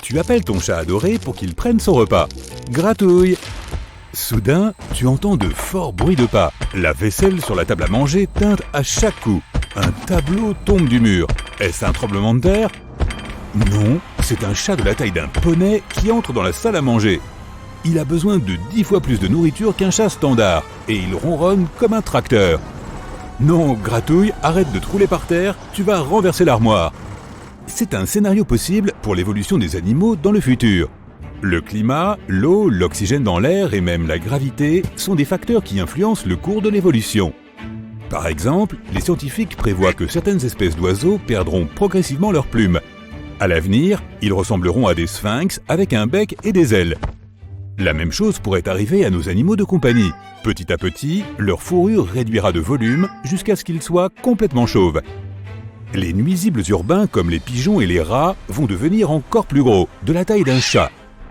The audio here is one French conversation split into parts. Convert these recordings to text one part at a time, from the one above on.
Tu appelles ton chat adoré pour qu'il prenne son repas. Gratouille. Soudain, tu entends de forts bruits de pas. La vaisselle sur la table à manger teinte à chaque coup. Un tableau tombe du mur. Est-ce un tremblement de terre? Non, c'est un chat de la taille d'un poney qui entre dans la salle à manger. Il a besoin de 10 fois plus de nourriture qu'un chat standard, et il ronronne comme un tracteur. Non, Gratouille, arrête de te rouler par terre, tu vas renverser l'armoire. C'est un scénario possible pour l'évolution des animaux dans le futur. Le climat, l'eau, l'oxygène dans l'air et même la gravité sont des facteurs qui influencent le cours de l'évolution. Par exemple, les scientifiques prévoient que certaines espèces d'oiseaux perdront progressivement leurs plumes. À l'avenir, ils ressembleront à des sphinx avec un bec et des ailes. La même chose pourrait arriver à nos animaux de compagnie. Petit à petit, leur fourrure réduira de volume jusqu'à ce qu'ils soient complètement chauves. Les nuisibles urbains comme les pigeons et les rats vont devenir encore plus gros, de la taille d'un chat.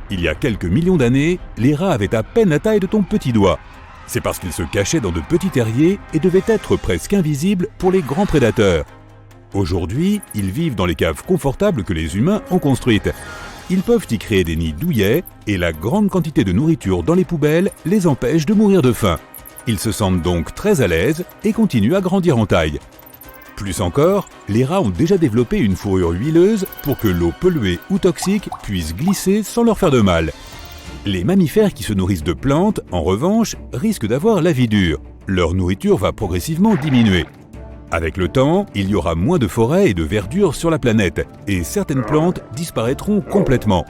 Il y a quelques millions d'années, les rats avaient à peine la taille de ton petit doigt. C'est parce qu'ils se cachaient dans de petits terriers et devaient être presque invisibles pour les grands prédateurs. Aujourd'hui, ils vivent dans les caves confortables que les humains ont construites. Ils peuvent y créer des nids douillets et la grande quantité de nourriture dans les poubelles les empêche de mourir de faim. Ils se sentent donc très à l'aise et continuent à grandir en taille. Plus encore, les rats ont déjà développé une fourrure huileuse pour que l'eau polluée ou toxique puisse glisser sans leur faire de mal. Les mammifères qui se nourrissent de plantes, en revanche, risquent d'avoir la vie dure. Leur nourriture va progressivement diminuer. Avec le temps, il y aura moins de forêts et de verdure sur la planète, et certaines plantes disparaîtront complètement.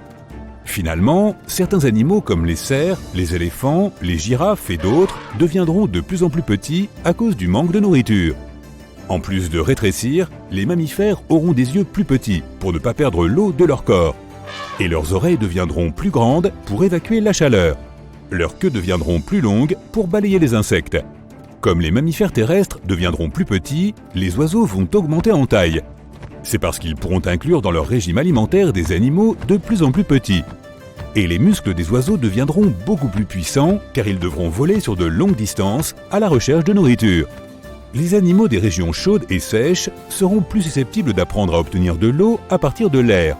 Finalement, certains animaux comme les cerfs, les éléphants, les girafes et d'autres deviendront de plus en plus petits à cause du manque de nourriture. En plus de rétrécir, les mammifères auront des yeux plus petits pour ne pas perdre l'eau de leur corps. Et leurs oreilles deviendront plus grandes pour évacuer la chaleur. Leurs queues deviendront plus longues pour balayer les insectes. Comme les mammifères terrestres deviendront plus petits, les oiseaux vont augmenter en taille. C'est parce qu'ils pourront inclure dans leur régime alimentaire des animaux de plus en plus petits. Et les muscles des oiseaux deviendront beaucoup plus puissants car ils devront voler sur de longues distances à la recherche de nourriture. Les animaux des régions chaudes et sèches seront plus susceptibles d'apprendre à obtenir de l'eau à partir de l'air.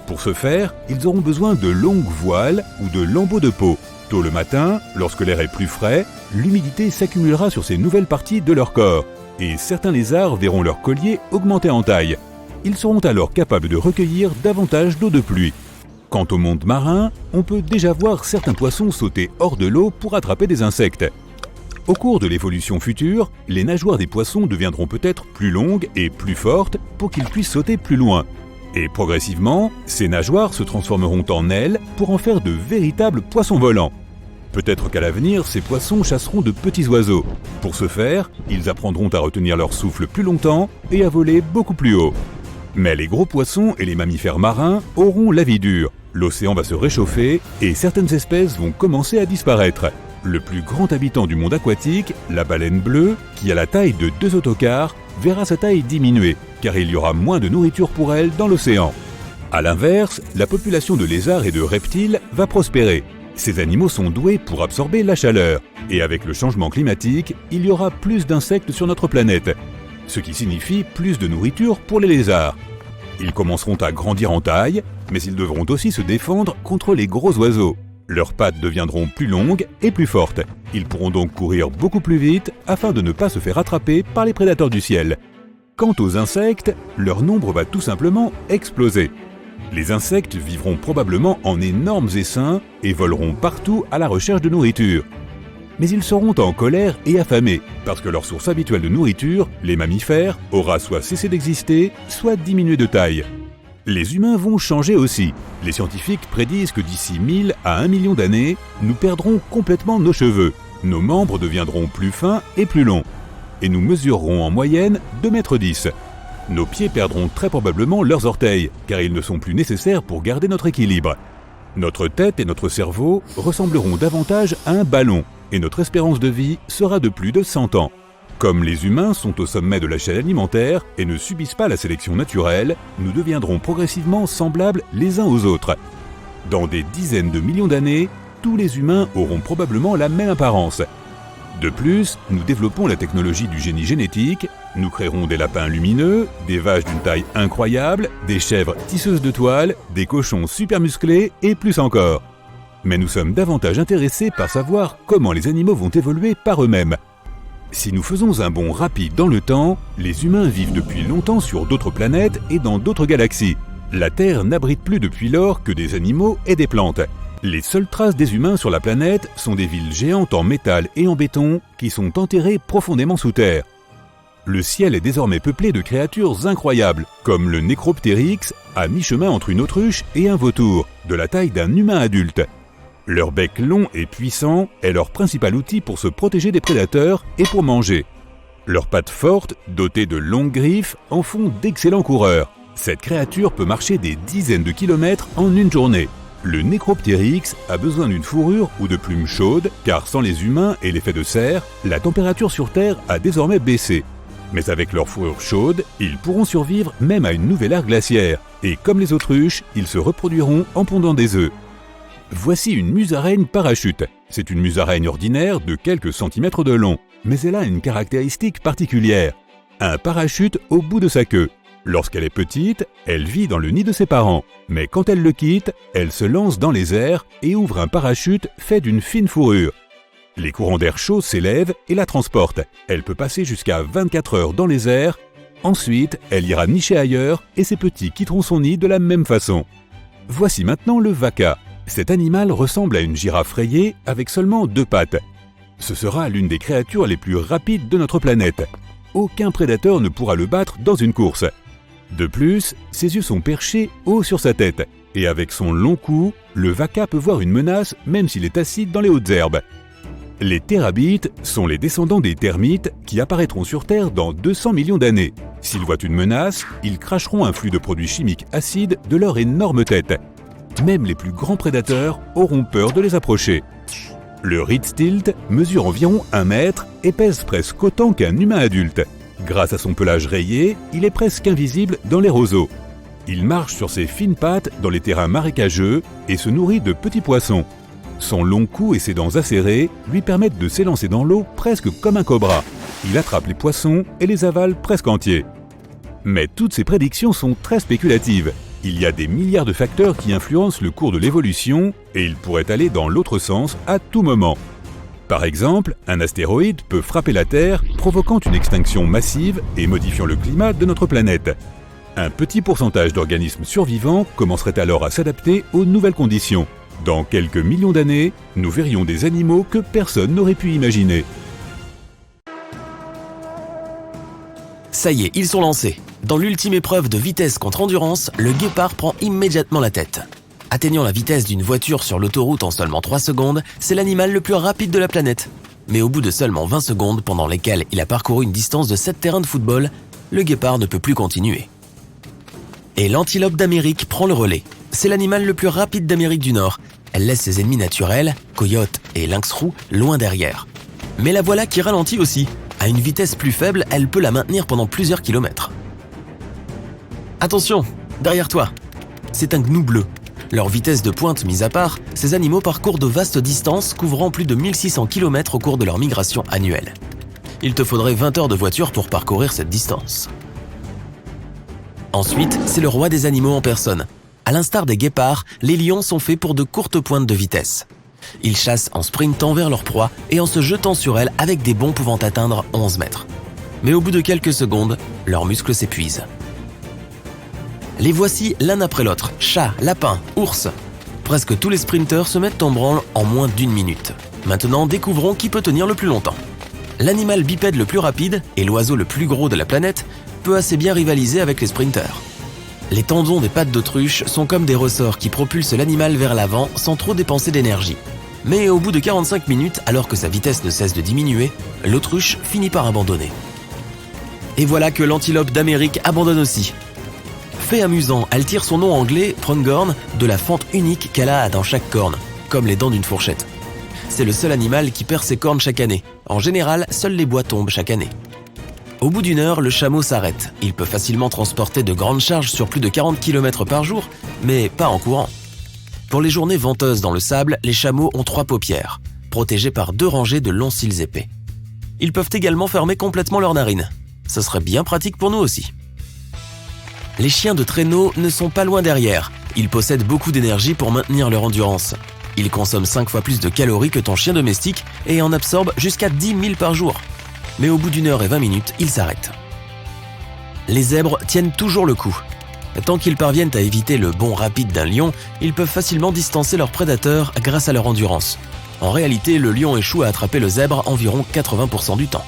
Pour ce faire, ils auront besoin de longues voiles ou de lambeaux de peau. Tôt le matin, lorsque l'air est plus frais, l'humidité s'accumulera sur ces nouvelles parties de leur corps, et certains lézards verront leur collier augmenter en taille. Ils seront alors capables de recueillir davantage d'eau de pluie. Quant au monde marin, on peut déjà voir certains poissons sauter hors de l'eau pour attraper des insectes. Au cours de l'évolution future, les nageoires des poissons deviendront peut-être plus longues et plus fortes pour qu'ils puissent sauter plus loin. Et progressivement, ces nageoires se transformeront en ailes pour en faire de véritables poissons volants. Peut-être qu'à l'avenir, ces poissons chasseront de petits oiseaux. Pour ce faire, ils apprendront à retenir leur souffle plus longtemps et à voler beaucoup plus haut. Mais les gros poissons et les mammifères marins auront la vie dure. L'océan va se réchauffer et certaines espèces vont commencer à disparaître. Le plus grand habitant du monde aquatique, la baleine bleue, qui a la taille de 2 autocars, verra sa taille diminuer, car il y aura moins de nourriture pour elle dans l'océan. A l'inverse, la population de lézards et de reptiles va prospérer. Ces animaux sont doués pour absorber la chaleur, et avec le changement climatique, il y aura plus d'insectes sur notre planète, ce qui signifie plus de nourriture pour les lézards. Ils commenceront à grandir en taille, mais ils devront aussi se défendre contre les gros oiseaux. Leurs pattes deviendront plus longues et plus fortes. Ils pourront donc courir beaucoup plus vite afin de ne pas se faire attraper par les prédateurs du ciel. Quant aux insectes, leur nombre va tout simplement exploser. Les insectes vivront probablement en énormes essaims et voleront partout à la recherche de nourriture. Mais ils seront en colère et affamés, parce que leur source habituelle de nourriture, les mammifères, aura soit cessé d'exister, soit diminué de taille. Les humains vont changer aussi. Les scientifiques prédisent que d'ici 1000 à 1 million d'années, nous perdrons complètement nos cheveux. Nos membres deviendront plus fins et plus longs. Et nous mesurerons en moyenne 2,10 m. Nos pieds perdront très probablement leurs orteils, car ils ne sont plus nécessaires pour garder notre équilibre. Notre tête et notre cerveau ressembleront davantage à un ballon, et notre espérance de vie sera de plus de 100 ans. Comme les humains sont au sommet de la chaîne alimentaire et ne subissent pas la sélection naturelle, nous deviendrons progressivement semblables les uns aux autres. Dans des dizaines de millions d'années, tous les humains auront probablement la même apparence. De plus, nous développons la technologie du génie génétique Nous créerons des lapins lumineux, des vaches d'une taille incroyable, des chèvres tisseuses de toile, des cochons super musclés et plus encore. Mais nous sommes davantage intéressés par savoir comment les animaux vont évoluer par eux-mêmes. Si nous faisons un bond rapide dans le temps, les humains vivent depuis longtemps sur d'autres planètes et dans d'autres galaxies. La Terre n'abrite plus depuis lors que des animaux et des plantes. Les seules traces des humains sur la planète sont des villes géantes en métal et en béton qui sont enterrées profondément sous terre. Le ciel est désormais peuplé de créatures incroyables, comme le Necropteryx, à mi-chemin entre une autruche et un vautour, de la taille d'un humain adulte. Leur bec long et puissant est leur principal outil pour se protéger des prédateurs et pour manger. Leurs pattes fortes, dotées de longues griffes, en font d'excellents coureurs. Cette créature peut marcher des dizaines de kilomètres en une journée. Le Necropteryx a besoin d'une fourrure ou de plumes chaudes, car sans les humains et l'effet de serre, la température sur Terre a désormais baissé. Mais avec leur fourrure chaude, ils pourront survivre même à une nouvelle ère glaciaire. Et comme les autruches, ils se reproduiront en pondant des œufs. Voici une musaraigne parachute. C'est une musaraigne ordinaire de quelques centimètres de long, mais elle a une caractéristique particulière. Un parachute au bout de sa queue. Lorsqu'elle est petite, elle vit dans le nid de ses parents, mais quand elle le quitte, elle se lance dans les airs et ouvre un parachute fait d'une fine fourrure. Les courants d'air chaud s'élèvent et la transportent. Elle peut passer jusqu'à 24 heures dans les airs. Ensuite, elle ira nicher ailleurs et ses petits quitteront son nid de la même façon. Voici maintenant le vaca. Cet animal ressemble à une girafe rayée avec seulement 2 pattes. Ce sera l'une des créatures les plus rapides de notre planète. Aucun prédateur ne pourra le battre dans une course. De plus, ses yeux sont perchés haut sur sa tête. Et avec son long cou, le vaca peut voir une menace même s'il est assis dans les hautes herbes. Les terabites sont les descendants des termites qui apparaîtront sur Terre dans 200 millions d'années. S'ils voient une menace, ils cracheront un flux de produits chimiques acides de leur énorme tête. Même les plus grands prédateurs auront peur de les approcher. Le Rietveld mesure environ 1 mètre et pèse presque autant qu'un humain adulte. Grâce à son pelage rayé, il est presque invisible dans les roseaux. Il marche sur ses fines pattes dans les terrains marécageux et se nourrit de petits poissons. Son long cou et ses dents acérées lui permettent de s'élancer dans l'eau presque comme un cobra. Il attrape les poissons et les avale presque entiers. Mais toutes ces prédictions sont très spéculatives. Il y a des milliards de facteurs qui influencent le cours de l'évolution et ils pourraient aller dans l'autre sens à tout moment. Par exemple, un astéroïde peut frapper la Terre, provoquant une extinction massive et modifiant le climat de notre planète. Un petit pourcentage d'organismes survivants commencerait alors à s'adapter aux nouvelles conditions. Dans quelques millions d'années, nous verrions des animaux que personne n'aurait pu imaginer. Ça y est, ils sont lancés. Dans l'ultime épreuve de vitesse contre endurance, le guépard prend immédiatement la tête. Atteignant la vitesse d'une voiture sur l'autoroute en seulement 3 secondes, c'est l'animal le plus rapide de la planète. Mais au bout de seulement 20 secondes, pendant lesquelles il a parcouru une distance de 7 terrains de football, le guépard ne peut plus continuer. Et l'antilope d'Amérique prend le relais. C'est l'animal le plus rapide d'Amérique du Nord. Elle laisse ses ennemis naturels, coyotes et lynx roux, loin derrière. Mais la voilà qui ralentit aussi. À une vitesse plus faible, elle peut la maintenir pendant plusieurs kilomètres. Attention, derrière toi. C'est un gnou bleu. Leur vitesse de pointe mise à part, ces animaux parcourent de vastes distances couvrant plus de 1600 km au cours de leur migration annuelle. Il te faudrait 20 heures de voiture pour parcourir cette distance. Ensuite, c'est le roi des animaux en personne. À l'instar des guépards, les lions sont faits pour de courtes pointes de vitesse. Ils chassent en sprintant vers leur proie et en se jetant sur elle avec des bonds pouvant atteindre 11 mètres. Mais au bout de quelques secondes, leurs muscles s'épuisent. Les voici l'un après l'autre, chats, lapins, ours. Presque tous les sprinteurs se mettent en branle en moins d'1 minute. Maintenant, découvrons qui peut tenir le plus longtemps. L'animal bipède le plus rapide et l'oiseau le plus gros de la planète peut assez bien rivaliser avec les sprinteurs. Les tendons des pattes d'autruche sont comme des ressorts qui propulsent l'animal vers l'avant sans trop dépenser d'énergie. Mais au bout de 45 minutes, alors que sa vitesse ne cesse de diminuer, l'autruche finit par abandonner. Et voilà que l'antilope d'Amérique abandonne aussi. Fait amusant, elle tire son nom anglais, pronghorn, de la fente unique qu'elle a dans chaque corne, comme les dents d'une fourchette. C'est le seul animal qui perd ses cornes chaque année. En général, seuls les bois tombent chaque année. Au bout d'1 heure, le chameau s'arrête. Il peut facilement transporter de grandes charges sur plus de 40 km par jour, mais pas en courant. Pour les journées venteuses dans le sable, les chameaux ont 3 paupières, protégées par 2 rangées de longs cils épais. Ils peuvent également fermer complètement leurs narines. Ce serait bien pratique pour nous aussi. Les chiens de traîneau ne sont pas loin derrière. Ils possèdent beaucoup d'énergie pour maintenir leur endurance. Ils consomment 5 fois plus de calories que ton chien domestique et en absorbent jusqu'à 10 000 par jour. Mais au bout d'1 heure et 20 minutes, ils s'arrêtent. Les zèbres tiennent toujours le coup. Tant qu'ils parviennent à éviter le bond rapide d'un lion, ils peuvent facilement distancer leurs prédateurs grâce à leur endurance. En réalité, le lion échoue à attraper le zèbre environ 80% du temps.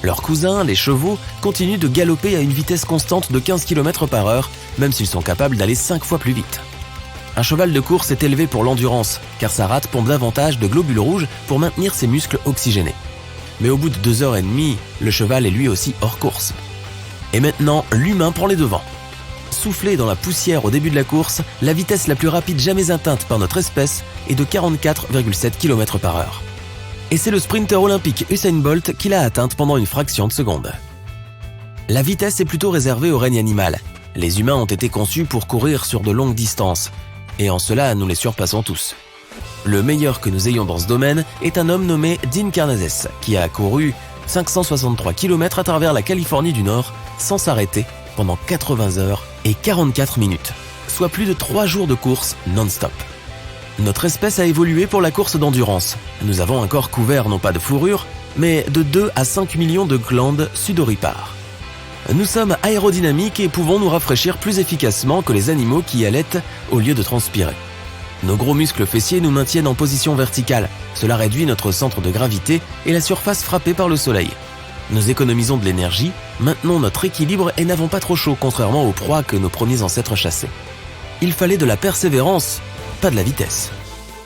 Leurs cousins, les chevaux, continuent de galoper à une vitesse constante de 15 km/h, même s'ils sont capables d'aller 5 fois plus vite. Un cheval de course est élevé pour l'endurance, car sa rate pompe davantage de globules rouges pour maintenir ses muscles oxygénés. Mais au bout de 2h30, le cheval est lui aussi hors course. Et maintenant, l'humain prend les devants. Soufflé dans la poussière au début de la course, la vitesse la plus rapide jamais atteinte par notre espèce est de 44,7 km/h. Et c'est le sprinter olympique Usain Bolt qui l'a atteinte pendant une fraction de seconde. La vitesse est plutôt réservée au règne animal. Les humains ont été conçus pour courir sur de longues distances, et en cela nous les surpassons tous. Le meilleur que nous ayons dans ce domaine est un homme nommé Dean Karnazes, qui a couru 563 km à travers la Californie du Nord sans s'arrêter pendant 80 heures et 44 minutes, soit plus de 3 jours de course non-stop. Notre espèce a évolué pour la course d'endurance. Nous avons un corps couvert non pas de fourrure, mais de 2 à 5 millions de glandes sudoripares. Nous sommes aérodynamiques et pouvons nous rafraîchir plus efficacement que les animaux qui allaitent au lieu de transpirer. Nos gros muscles fessiers nous maintiennent en position verticale. Cela réduit notre centre de gravité et la surface frappée par le soleil. Nous économisons de l'énergie, maintenons notre équilibre et n'avons pas trop chaud, contrairement aux proies que nos premiers ancêtres chassaient. Il fallait de la persévérance, pas de la vitesse.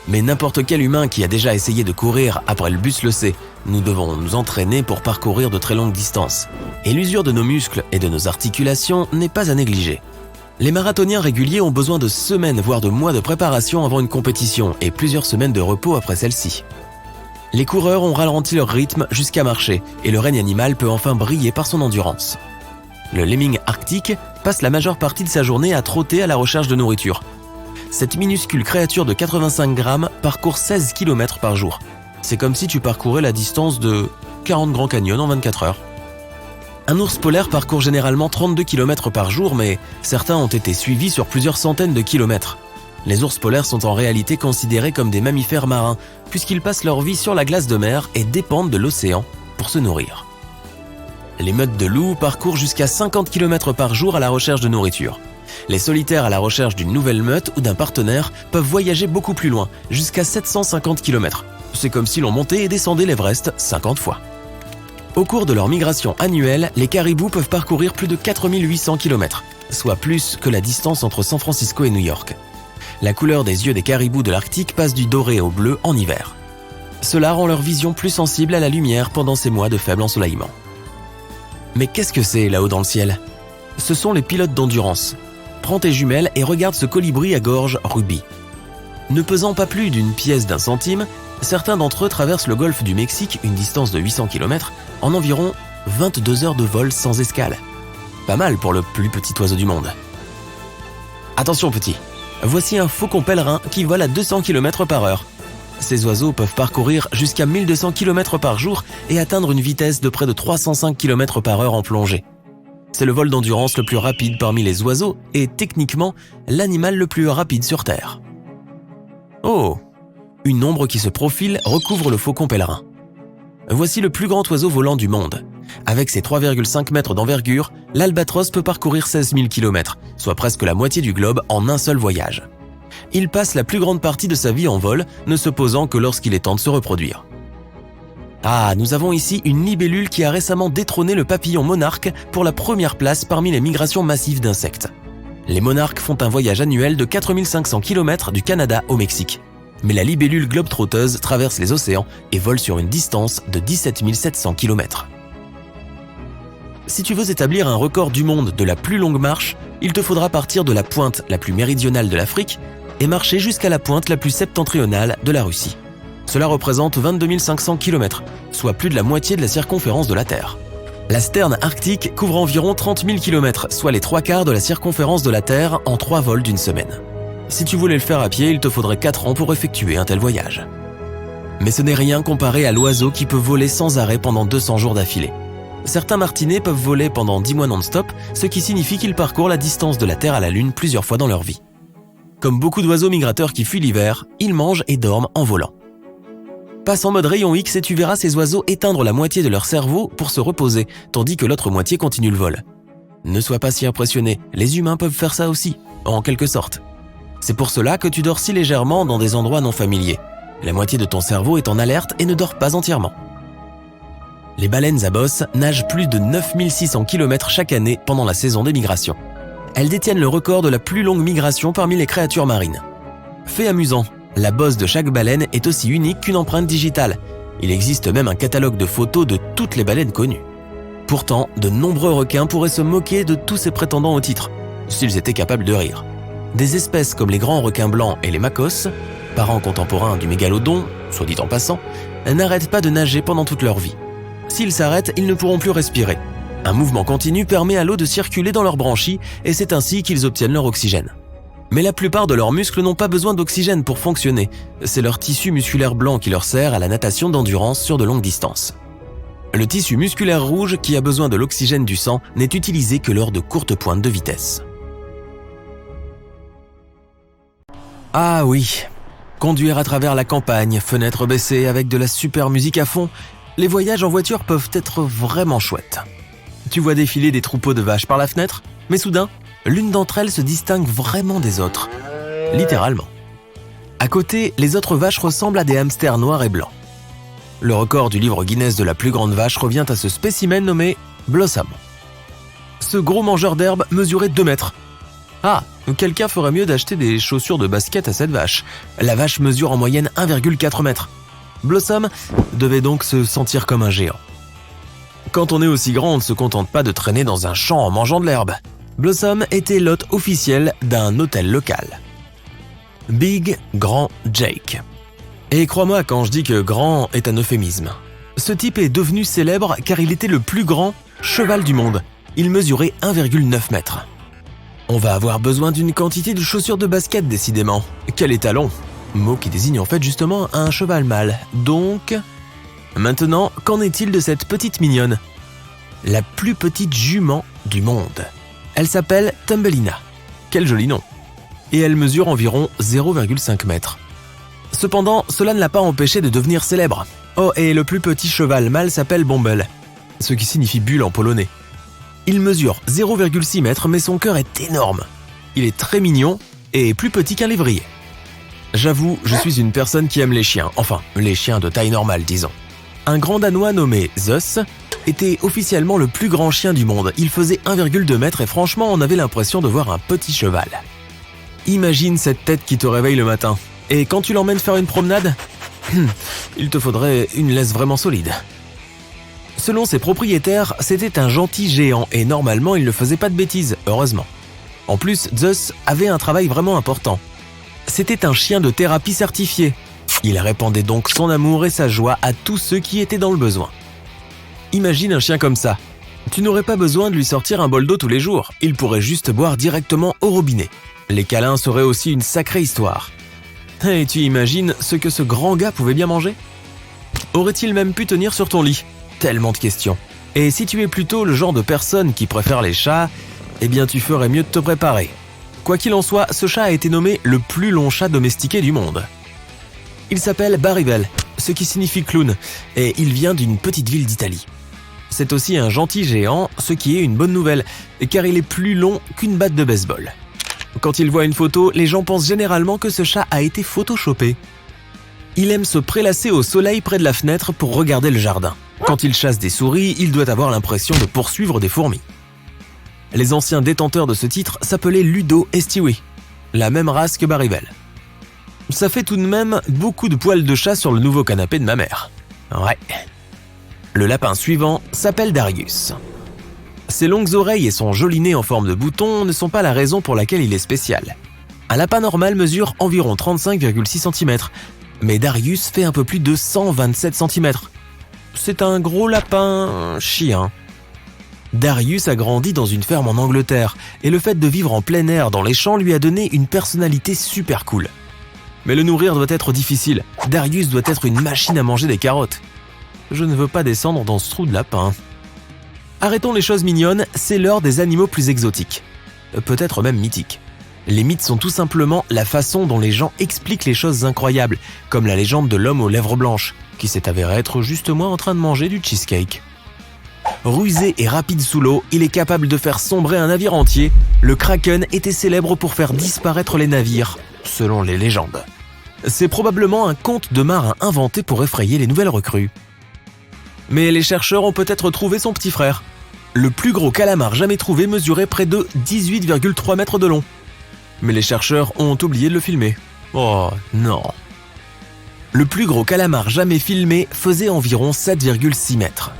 Mais n'importe quel humain qui a déjà essayé de courir après le bus le sait. Nous devons nous entraîner pour parcourir de très longues distances. Et l'usure de nos muscles et de nos articulations n'est pas à négliger. Les marathoniens réguliers ont besoin de semaines, voire de mois de préparation avant une compétition et plusieurs semaines de repos après celle-ci. Les coureurs ont ralenti leur rythme jusqu'à marcher et le règne animal peut enfin briller par son endurance. Le lemming arctique passe la majeure partie de sa journée à trotter à la recherche de nourriture. Cette minuscule créature de 85 grammes parcourt 16 km par jour. C'est comme si tu parcourais la distance de 40 Grands Canyons en 24 heures. Un ours polaire parcourt généralement 32 km par jour, mais certains ont été suivis sur plusieurs centaines de kilomètres. Les ours polaires sont en réalité considérés comme des mammifères marins, puisqu'ils passent leur vie sur la glace de mer et dépendent de l'océan pour se nourrir. Les meutes de loups parcourent jusqu'à 50 km par jour à la recherche de nourriture. Les solitaires à la recherche d'une nouvelle meute ou d'un partenaire peuvent voyager beaucoup plus loin, jusqu'à 750 km. C'est comme si l'on montait et descendait l'Everest 50 fois. Au cours de leur migration annuelle, les caribous peuvent parcourir plus de 4800 km, soit plus que la distance entre San Francisco et New York. La couleur des yeux des caribous de l'Arctique passe du doré au bleu en hiver. Cela rend leur vision plus sensible à la lumière pendant ces mois de faible ensoleillement. Mais qu'est-ce que c'est là-haut dans le ciel ? Ce sont les pilotes d'endurance. Prends tes jumelles et regarde ce colibri à gorge rubis. Ne pesant pas plus d'une pièce d'un centime, certains d'entre eux traversent le golfe du Mexique, une distance de 800 km, en environ 22 heures de vol sans escale. Pas mal pour le plus petit oiseau du monde. Attention petit, voici un faucon pèlerin qui vole à 200 km/h. Ces oiseaux peuvent parcourir jusqu'à 1200 km par jour et atteindre une vitesse de près de 305 km/h en plongée. C'est le vol d'endurance le plus rapide parmi les oiseaux et techniquement l'animal le plus rapide sur Terre. Oh, une ombre qui se profile recouvre le faucon pèlerin. Voici le plus grand oiseau volant du monde. Avec ses 3,5 mètres d'envergure, l'albatros peut parcourir 16 000 km, soit presque la moitié du globe en un seul voyage. Il passe la plus grande partie de sa vie en vol, ne se posant que lorsqu'il est temps de se reproduire. Ah, nous avons ici une libellule qui a récemment détrôné le papillon monarque pour la première place parmi les migrations massives d'insectes. Les monarques font un voyage annuel de 4500 km du Canada au Mexique. Mais la libellule globe-trotteuse traverse les océans et vole sur une distance de 17 700 km. Si tu veux établir un record du monde de la plus longue marche, il te faudra partir de la pointe la plus méridionale de l'Afrique et marcher jusqu'à la pointe la plus septentrionale de la Russie. Cela représente 22 500 km, soit plus de la moitié de la circonférence de la Terre. La sterne arctique couvre environ 30 000 km, soit les 3/4 de la circonférence de la Terre en 3 vols d'une semaine. Si tu voulais le faire à pied, il te faudrait 4 ans pour effectuer un tel voyage. Mais ce n'est rien comparé à l'oiseau qui peut voler sans arrêt pendant 200 jours d'affilée. Certains martinets peuvent voler pendant 10 mois non-stop, ce qui signifie qu'ils parcourent la distance de la Terre à la Lune plusieurs fois dans leur vie. Comme beaucoup d'oiseaux migrateurs qui fuient l'hiver, ils mangent et dorment en volant. Passe en mode rayon X et tu verras ces oiseaux éteindre la moitié de leur cerveau pour se reposer, tandis que l'autre moitié continue le vol. Ne sois pas si impressionné, les humains peuvent faire ça aussi, en quelque sorte. C'est pour cela que tu dors si légèrement dans des endroits non familiers. La moitié de ton cerveau est en alerte et ne dort pas entièrement. Les baleines à bosse nagent plus de 9600 km chaque année pendant la saison des migrations. Elles détiennent le record de la plus longue migration parmi les créatures marines. Fait amusant, la bosse de chaque baleine est aussi unique qu'une empreinte digitale. Il existe même un catalogue de photos de toutes les baleines connues. Pourtant, de nombreux requins pourraient se moquer de tous ces prétendants au titre, s'ils étaient capables de rire. Des espèces comme les grands requins blancs et les makos, parents contemporains du mégalodon, soit dit en passant, n'arrêtent pas de nager pendant toute leur vie. S'ils s'arrêtent, ils ne pourront plus respirer. Un mouvement continu permet à l'eau de circuler dans leurs branchies et c'est ainsi qu'ils obtiennent leur oxygène. Mais la plupart de leurs muscles n'ont pas besoin d'oxygène pour fonctionner. C'est leur tissu musculaire blanc qui leur sert à la natation d'endurance sur de longues distances. Le tissu musculaire rouge, qui a besoin de l'oxygène du sang, n'est utilisé que lors de courtes pointes de vitesse. Ah oui, conduire à travers la campagne, fenêtres baissées avec de la super musique à fond, les voyages en voiture peuvent être vraiment chouettes. Tu vois défiler des troupeaux de vaches par la fenêtre, mais soudain, l'une d'entre elles se distingue vraiment des autres. Littéralement. À côté, les autres vaches ressemblent à des hamsters noirs et blancs. Le record du livre Guinness de la plus grande vache revient à ce spécimen nommé Blossom. Ce gros mangeur d'herbe mesurait 2 mètres. Ah, quelqu'un ferait mieux d'acheter des chaussures de basket à cette vache. La vache mesure en moyenne 1,4 mètres. Blossom devait donc se sentir comme un géant. Quand on est aussi grand, on ne se contente pas de traîner dans un champ en mangeant de l'herbe. Blossom était l'hôte officiel d'un hôtel local. Big Grand Jake. Et crois-moi quand je dis que grand est un euphémisme. Ce type est devenu célèbre car il était le plus grand cheval du monde. Il mesurait 1,9 mètres. On va avoir besoin d'une quantité de chaussures de basket décidément. Quel étalon! Mot qui désigne en fait justement un cheval mâle. Donc... Maintenant, qu'en est-il de cette petite mignonne? La plus petite jument du monde. Elle s'appelle Thumbelina. Quel joli nom. Et elle mesure environ 0,5 mètres. Cependant, cela ne l'a pas empêché de devenir célèbre. Oh, et le plus petit cheval mâle s'appelle Bumble, ce qui signifie bulle en polonais. Il mesure 0,6 mètres, mais son cœur est énorme. Il est très mignon et plus petit qu'un lévrier. J'avoue, je suis une personne qui aime les chiens, enfin, les chiens de taille normale, disons. Un grand Danois nommé Zeus était officiellement le plus grand chien du monde. Il faisait 1,2 mètres et franchement, on avait l'impression de voir un petit cheval. Imagine cette tête qui te réveille le matin. Et quand tu l'emmènes faire une promenade, il te faudrait une laisse vraiment solide. Selon ses propriétaires, c'était un gentil géant et normalement, il ne faisait pas de bêtises, heureusement. En plus, Zeus avait un travail vraiment important. C'était un chien de thérapie certifié. Il répandait donc son amour et sa joie à tous ceux qui étaient dans le besoin. Imagine un chien comme ça. Tu n'aurais pas besoin de lui sortir un bol d'eau tous les jours. Il pourrait juste boire directement au robinet. Les câlins seraient aussi une sacrée histoire. Et tu imagines ce que ce grand gars pouvait bien manger? Aurait-il même pu tenir sur ton lit? Tellement de questions. Et si tu es plutôt le genre de personne qui préfère les chats, eh bien tu ferais mieux de te préparer. Quoi qu'il en soit, ce chat a été nommé le plus long chat domestiqué du monde. Il s'appelle Baribel, ce qui signifie clown, et il vient d'une petite ville d'Italie. C'est aussi un gentil géant, ce qui est une bonne nouvelle, car il est plus long qu'une batte de baseball. Quand ils voient une photo, les gens pensent généralement que ce chat a été photoshopé. Il aime se prélasser au soleil près de la fenêtre pour regarder le jardin. Quand il chasse des souris, il doit avoir l'impression de poursuivre des fourmis. Les anciens détenteurs de ce titre s'appelaient Ludo et Stewie, la même race que Baribel. Ça fait tout de même beaucoup de poils de chat sur le nouveau canapé de ma mère. Ouais. Le lapin suivant s'appelle Darius. Ses longues oreilles et son joli nez en forme de bouton ne sont pas la raison pour laquelle il est spécial. Un lapin normal mesure environ 35,6 cm, mais Darius fait un peu plus de 127 cm. C'est un gros lapin chien. Darius a grandi dans une ferme en Angleterre et le fait de vivre en plein air dans les champs lui a donné une personnalité super cool. Mais le nourrir doit être difficile. Darius doit être une machine à manger des carottes. Je ne veux pas descendre dans ce trou de lapin. Arrêtons les choses mignonnes, c'est l'heure des animaux plus exotiques. Peut-être même mythiques. Les mythes sont tout simplement la façon dont les gens expliquent les choses incroyables, comme la légende de l'homme aux lèvres blanches, qui s'est avéré être juste moi en train de manger du cheesecake. Rusé et rapide sous l'eau, il est capable de faire sombrer un navire entier. Le Kraken était célèbre pour faire disparaître les navires, selon les légendes. C'est probablement un conte de marin inventé pour effrayer les nouvelles recrues. Mais les chercheurs ont peut-être trouvé son petit frère. Le plus gros calamar jamais trouvé mesurait près de 18,3 mètres de long. Mais les chercheurs ont oublié de le filmer. Oh non. Le plus gros calamar jamais filmé faisait environ 7,6 mètres.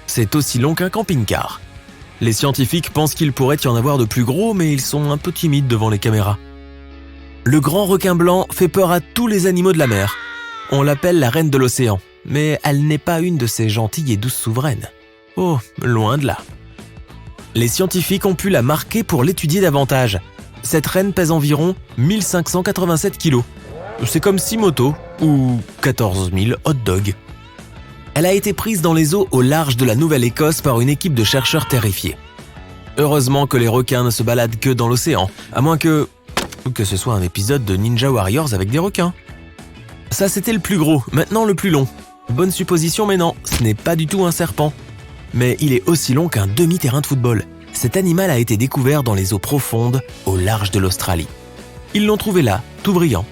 C'est aussi long qu'un camping-car. Les scientifiques pensent qu'il pourrait y en avoir de plus gros, mais ils sont un peu timides devant les caméras. Le grand requin blanc fait peur à tous les animaux de la mer. On l'appelle la reine de l'océan, mais elle n'est pas une de ces gentilles et douces souveraines. Oh, loin de là. Les scientifiques ont pu la marquer pour l'étudier davantage. Cette reine pèse environ 1587 kilos. C'est comme 6 motos ou 14 000 hot dogs. Elle a été prise dans les eaux au large de la Nouvelle-Écosse par une équipe de chercheurs terrifiés. Heureusement que les requins ne se baladent que dans l'océan, à moins que ce soit un épisode de Ninja Warriors avec des requins. Ça c'était le plus gros, maintenant le plus long. Bonne supposition mais non, ce n'est pas du tout un serpent. Mais il est aussi long qu'un demi-terrain de football. Cet animal a été découvert dans les eaux profondes, au large de l'Australie. Ils l'ont trouvé là, tout brillant.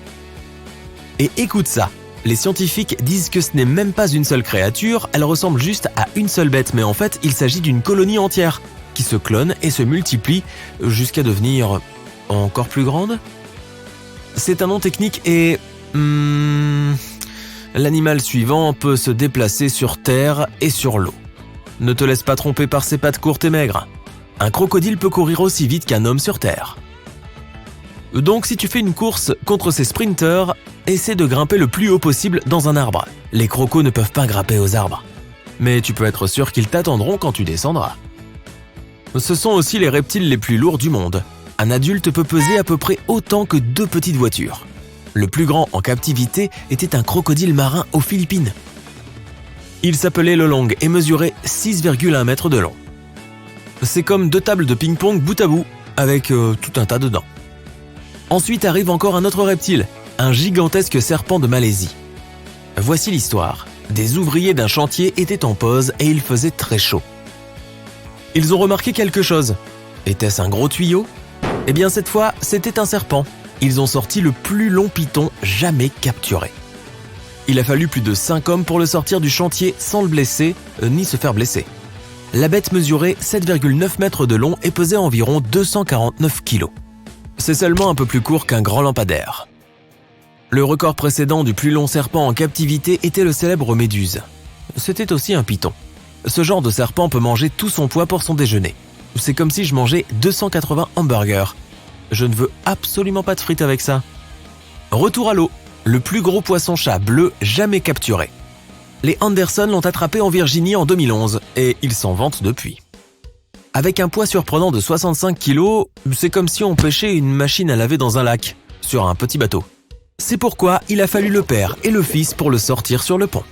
Et écoute ça, les scientifiques disent que ce n'est même pas une seule créature, elle ressemble juste à une seule bête, mais en fait, il s'agit d'une colonie entière, qui se clone et se multiplie jusqu'à devenir encore plus grande. C'est un nom technique et... l'animal suivant peut se déplacer sur terre et sur l'eau. Ne te laisse pas tromper par ses pattes courtes et maigres. Un crocodile peut courir aussi vite qu'un homme sur terre. Donc si tu fais une course contre ces sprinteurs, essaie de grimper le plus haut possible dans un arbre. Les crocos ne peuvent pas grimper aux arbres. Mais tu peux être sûr qu'ils t'attendront quand tu descendras. Ce sont aussi les reptiles les plus lourds du monde. Un adulte peut peser à peu près autant que 2 petites voitures. Le plus grand en captivité était un crocodile marin aux Philippines. Il s'appelait le long et mesurait 6,1 mètres de long. C'est comme 2 tables de ping-pong bout à bout, avec tout un tas dedans. Ensuite arrive encore un autre reptile, un gigantesque serpent de Malaisie. Voici l'histoire. Des ouvriers d'un chantier étaient en pause et il faisait très chaud. Ils ont remarqué quelque chose. Était-ce un gros tuyau ? Eh bien cette fois, c'était un serpent. Ils ont sorti le plus long python jamais capturé. Il a fallu plus de 5 hommes pour le sortir du chantier sans le blesser, ni se faire blesser. La bête mesurait 7,9 mètres de long et pesait environ 249 kilos. C'est seulement un peu plus court qu'un grand lampadaire. Le record précédent du plus long serpent en captivité était le célèbre Méduse. C'était aussi un python. Ce genre de serpent peut manger tout son poids pour son déjeuner. C'est comme si je mangeais 280 hamburgers. Je ne veux absolument pas de frites avec ça. Retour à l'eau, le plus gros poisson-chat bleu jamais capturé. Les Anderson l'ont attrapé en Virginie en 2011 et ils s'en vantent depuis. Avec un poids surprenant de 65 kg, c'est comme si on pêchait une machine à laver dans un lac, sur un petit bateau. C'est pourquoi il a fallu le père et le fils pour le sortir sur le pont.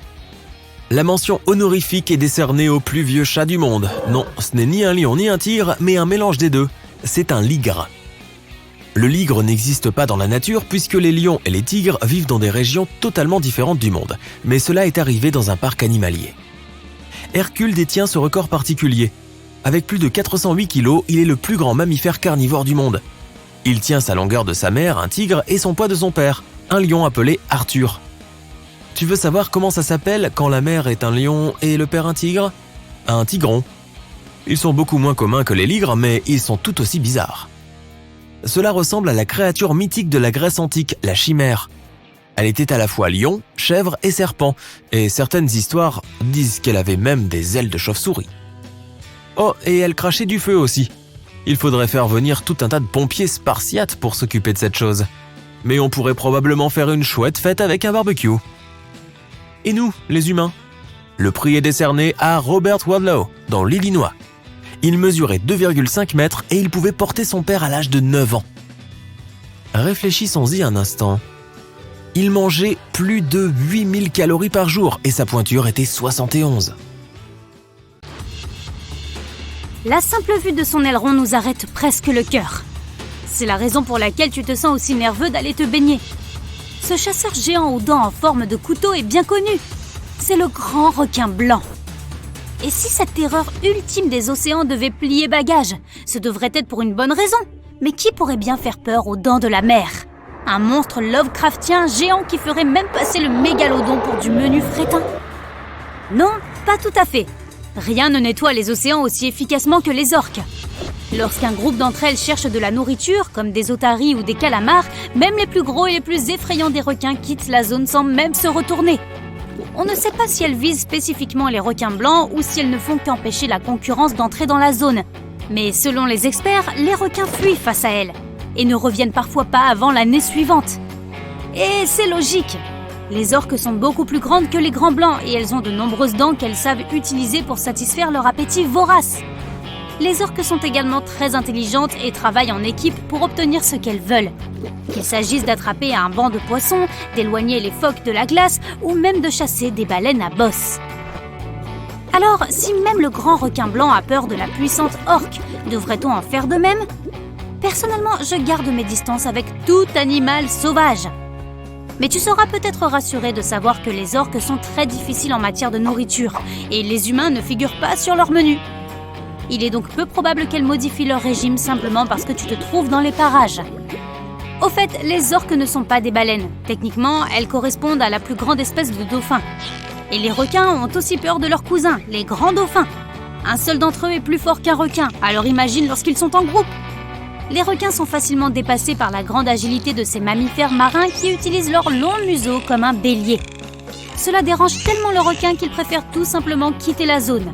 La mention honorifique est décernée au plus vieux chat du monde. Non, ce n'est ni un lion ni un tigre, mais un mélange des deux. C'est un ligre. Le ligre n'existe pas dans la nature puisque les lions et les tigres vivent dans des régions totalement différentes du monde. Mais cela est arrivé dans un parc animalier. Hercule détient ce record particulier. Avec plus de 408 kg, il est le plus grand mammifère carnivore du monde. Il tient sa longueur de sa mère, un tigre, et son poids de son père, un lion appelé Arthur. Tu veux savoir comment ça s'appelle quand la mère est un lion et le père un tigre ? Un tigron. Ils sont beaucoup moins communs que les ligres, mais ils sont tout aussi bizarres. Cela ressemble à la créature mythique de la Grèce antique, la chimère. Elle était à la fois lion, chèvre et serpent, et certaines histoires disent qu'elle avait même des ailes de chauve-souris. Oh, et elle crachait du feu aussi. Il faudrait faire venir tout un tas de pompiers spartiates pour s'occuper de cette chose. Mais on pourrait probablement faire une chouette fête avec un barbecue. Et nous, les humains ? Le prix est décerné à Robert Wadlow, dans l'Illinois. Il mesurait 2,5 mètres et il pouvait porter son père à l'âge de 9 ans. Réfléchissons-y un instant. Il mangeait plus de 8000 calories par jour et sa pointure était 71. La simple vue de son aileron nous arrête presque le cœur. C'est la raison pour laquelle tu te sens aussi nerveux d'aller te baigner. Ce chasseur géant aux dents en forme de couteau est bien connu. C'est le grand requin blanc. Et si cette terreur ultime des océans devait plier bagage, ce devrait être pour une bonne raison. Mais qui pourrait bien faire peur aux dents de la mer? Un monstre Lovecraftien géant qui ferait même passer le mégalodon pour du menu frétin? Non, pas tout à fait. Rien ne nettoie les océans aussi efficacement que les orques. Lorsqu'un groupe d'entre elles cherche de la nourriture, comme des otaries ou des calamars, même les plus gros et les plus effrayants des requins quittent la zone sans même se retourner. On ne sait pas si elles visent spécifiquement les requins blancs ou si elles ne font qu'empêcher la concurrence d'entrer dans la zone. Mais selon les experts, les requins fuient face à elles et ne reviennent parfois pas avant l'année suivante. Et c'est logique. Les orques sont beaucoup plus grandes que les grands blancs et elles ont de nombreuses dents qu'elles savent utiliser pour satisfaire leur appétit vorace. Les orques sont également très intelligentes et travaillent en équipe pour obtenir ce qu'elles veulent. Qu'il s'agisse d'attraper un banc de poissons, d'éloigner les phoques de la glace ou même de chasser des baleines à bosse. Alors, si même le grand requin blanc a peur de la puissante orque, devrait-on en faire de même? Personnellement, je garde mes distances avec tout animal sauvage. Mais tu seras peut-être rassuré de savoir que les orques sont très difficiles en matière de nourriture et les humains ne figurent pas sur leur menu. Il est donc peu probable qu'elles modifient leur régime simplement parce que tu te trouves dans les parages. Au fait, les orques ne sont pas des baleines. Techniquement, elles correspondent à la plus grande espèce de dauphin. Et les requins ont aussi peur de leurs cousins, les grands dauphins. Un seul d'entre eux est plus fort qu'un requin, alors imagine lorsqu'ils sont en groupe. Les requins sont facilement dépassés par la grande agilité de ces mammifères marins qui utilisent leur long museau comme un bélier. Cela dérange tellement le requin qu'il préfère tout simplement quitter la zone.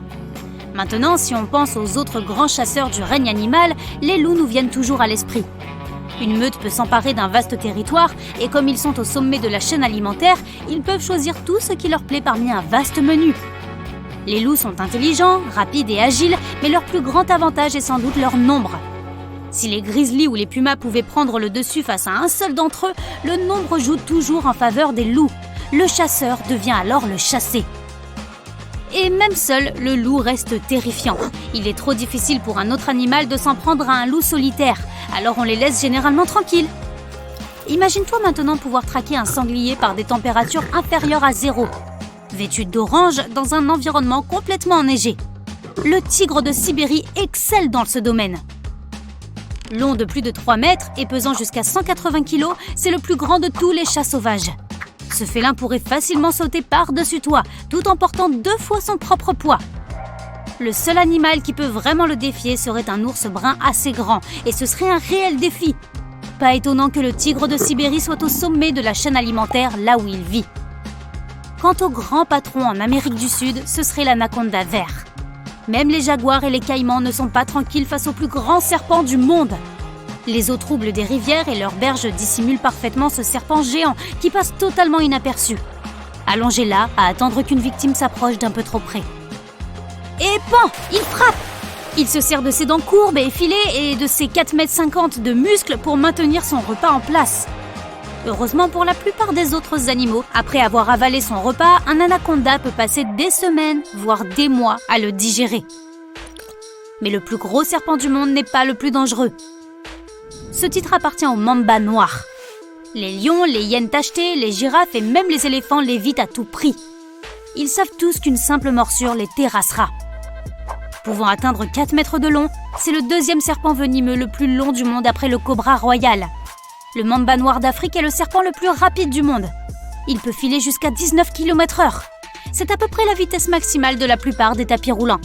Maintenant, si on pense aux autres grands chasseurs du règne animal, les loups nous viennent toujours à l'esprit. Une meute peut s'emparer d'un vaste territoire et comme ils sont au sommet de la chaîne alimentaire, ils peuvent choisir tout ce qui leur plaît parmi un vaste menu. Les loups sont intelligents, rapides et agiles, mais leur plus grand avantage est sans doute leur nombre. Si les grizzlies ou les pumas pouvaient prendre le dessus face à un seul d'entre eux, le nombre joue toujours en faveur des loups. Le chasseur devient alors le chassé. Et même seul, le loup reste terrifiant. Il est trop difficile pour un autre animal de s'en prendre à un loup solitaire, alors on les laisse généralement tranquilles. Imagine-toi maintenant pouvoir traquer un sanglier par des températures inférieures à 0, vêtu d'orange dans un environnement complètement enneigé. Le tigre de Sibérie excelle dans ce domaine. Long de plus de 3 mètres et pesant jusqu'à 180 kg, c'est le plus grand de tous les chats sauvages. Ce félin pourrait facilement sauter par-dessus toi, tout en portant 2 fois son propre poids. Le seul animal qui peut vraiment le défier serait un ours brun assez grand, et ce serait un réel défi. Pas étonnant que le tigre de Sibérie soit au sommet de la chaîne alimentaire, là où il vit. Quant au grand patron en Amérique du Sud, ce serait l'anaconda vert. Même les jaguars et les caïmans ne sont pas tranquilles face au plus grand serpent du monde. Les eaux troubles des rivières et leurs berges dissimulent parfaitement ce serpent géant qui passe totalement inaperçu. Allongé là, à attendre qu'une victime s'approche d'un peu trop près. Et pan, il frappe! Il se sert de ses dents courbes et effilées et de ses 4,50 m de muscles pour maintenir son repas en place. Heureusement pour la plupart des autres animaux, après avoir avalé son repas, un anaconda peut passer des semaines, voire des mois à le digérer. Mais le plus gros serpent du monde n'est pas le plus dangereux. Ce titre appartient aux mambas noirs. Les lions, les hyènes tachetées, les girafes et même les éléphants l'évitent à tout prix. Ils savent tous qu'une simple morsure les terrassera. Pouvant atteindre 4 mètres de long, c'est le 2e serpent venimeux le plus long du monde après le cobra royal. Le mamba noir d'Afrique est le serpent le plus rapide du monde. Il peut filer jusqu'à 19 km/h. C'est à peu près la vitesse maximale de la plupart des tapis roulants.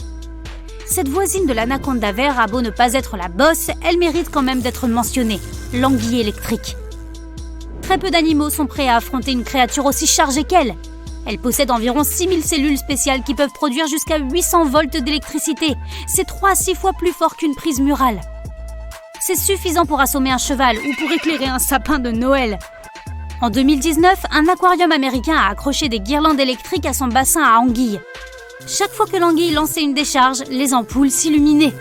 Cette voisine de l'anaconda vert a beau ne pas être la bosse, elle mérite quand même d'être mentionnée, l'anguille électrique. Très peu d'animaux sont prêts à affronter une créature aussi chargée qu'elle. Elle possède environ 6000 cellules spéciales qui peuvent produire jusqu'à 800 volts d'électricité. C'est 3 à 6 fois plus fort qu'une prise murale. C'est suffisant pour assommer un cheval ou pour éclairer un sapin de Noël. En 2019, un aquarium américain a accroché des guirlandes électriques à son bassin à anguilles. Chaque fois que l'anguille lançait une décharge, les ampoules s'illuminaient.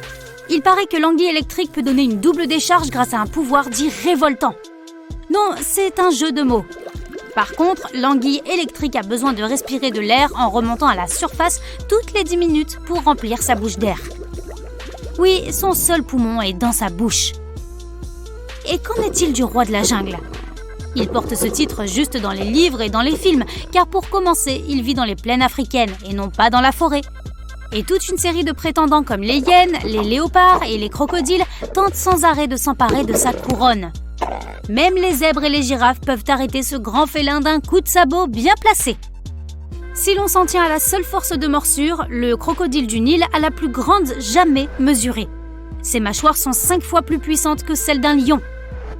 Il paraît que l'anguille électrique peut donner une double décharge grâce à un pouvoir dit révoltant. Non, c'est un jeu de mots. Par contre, l'anguille électrique a besoin de respirer de l'air en remontant à la surface toutes les 10 minutes pour remplir sa bouche d'air. Oui, son seul poumon est dans sa bouche. Et qu'en est-il du roi de la jungle ? Il porte ce titre juste dans les livres et dans les films, car pour commencer, il vit dans les plaines africaines et non pas dans la forêt. Et toute une série de prétendants comme les hyènes, les léopards et les crocodiles tentent sans arrêt de s'emparer de sa couronne. Même les zèbres et les girafes peuvent arrêter ce grand félin d'un coup de sabot bien placé. Si l'on s'en tient à la seule force de morsure, le crocodile du Nil a la plus grande jamais mesurée. Ses mâchoires sont 5 fois plus puissantes que celles d'un lion.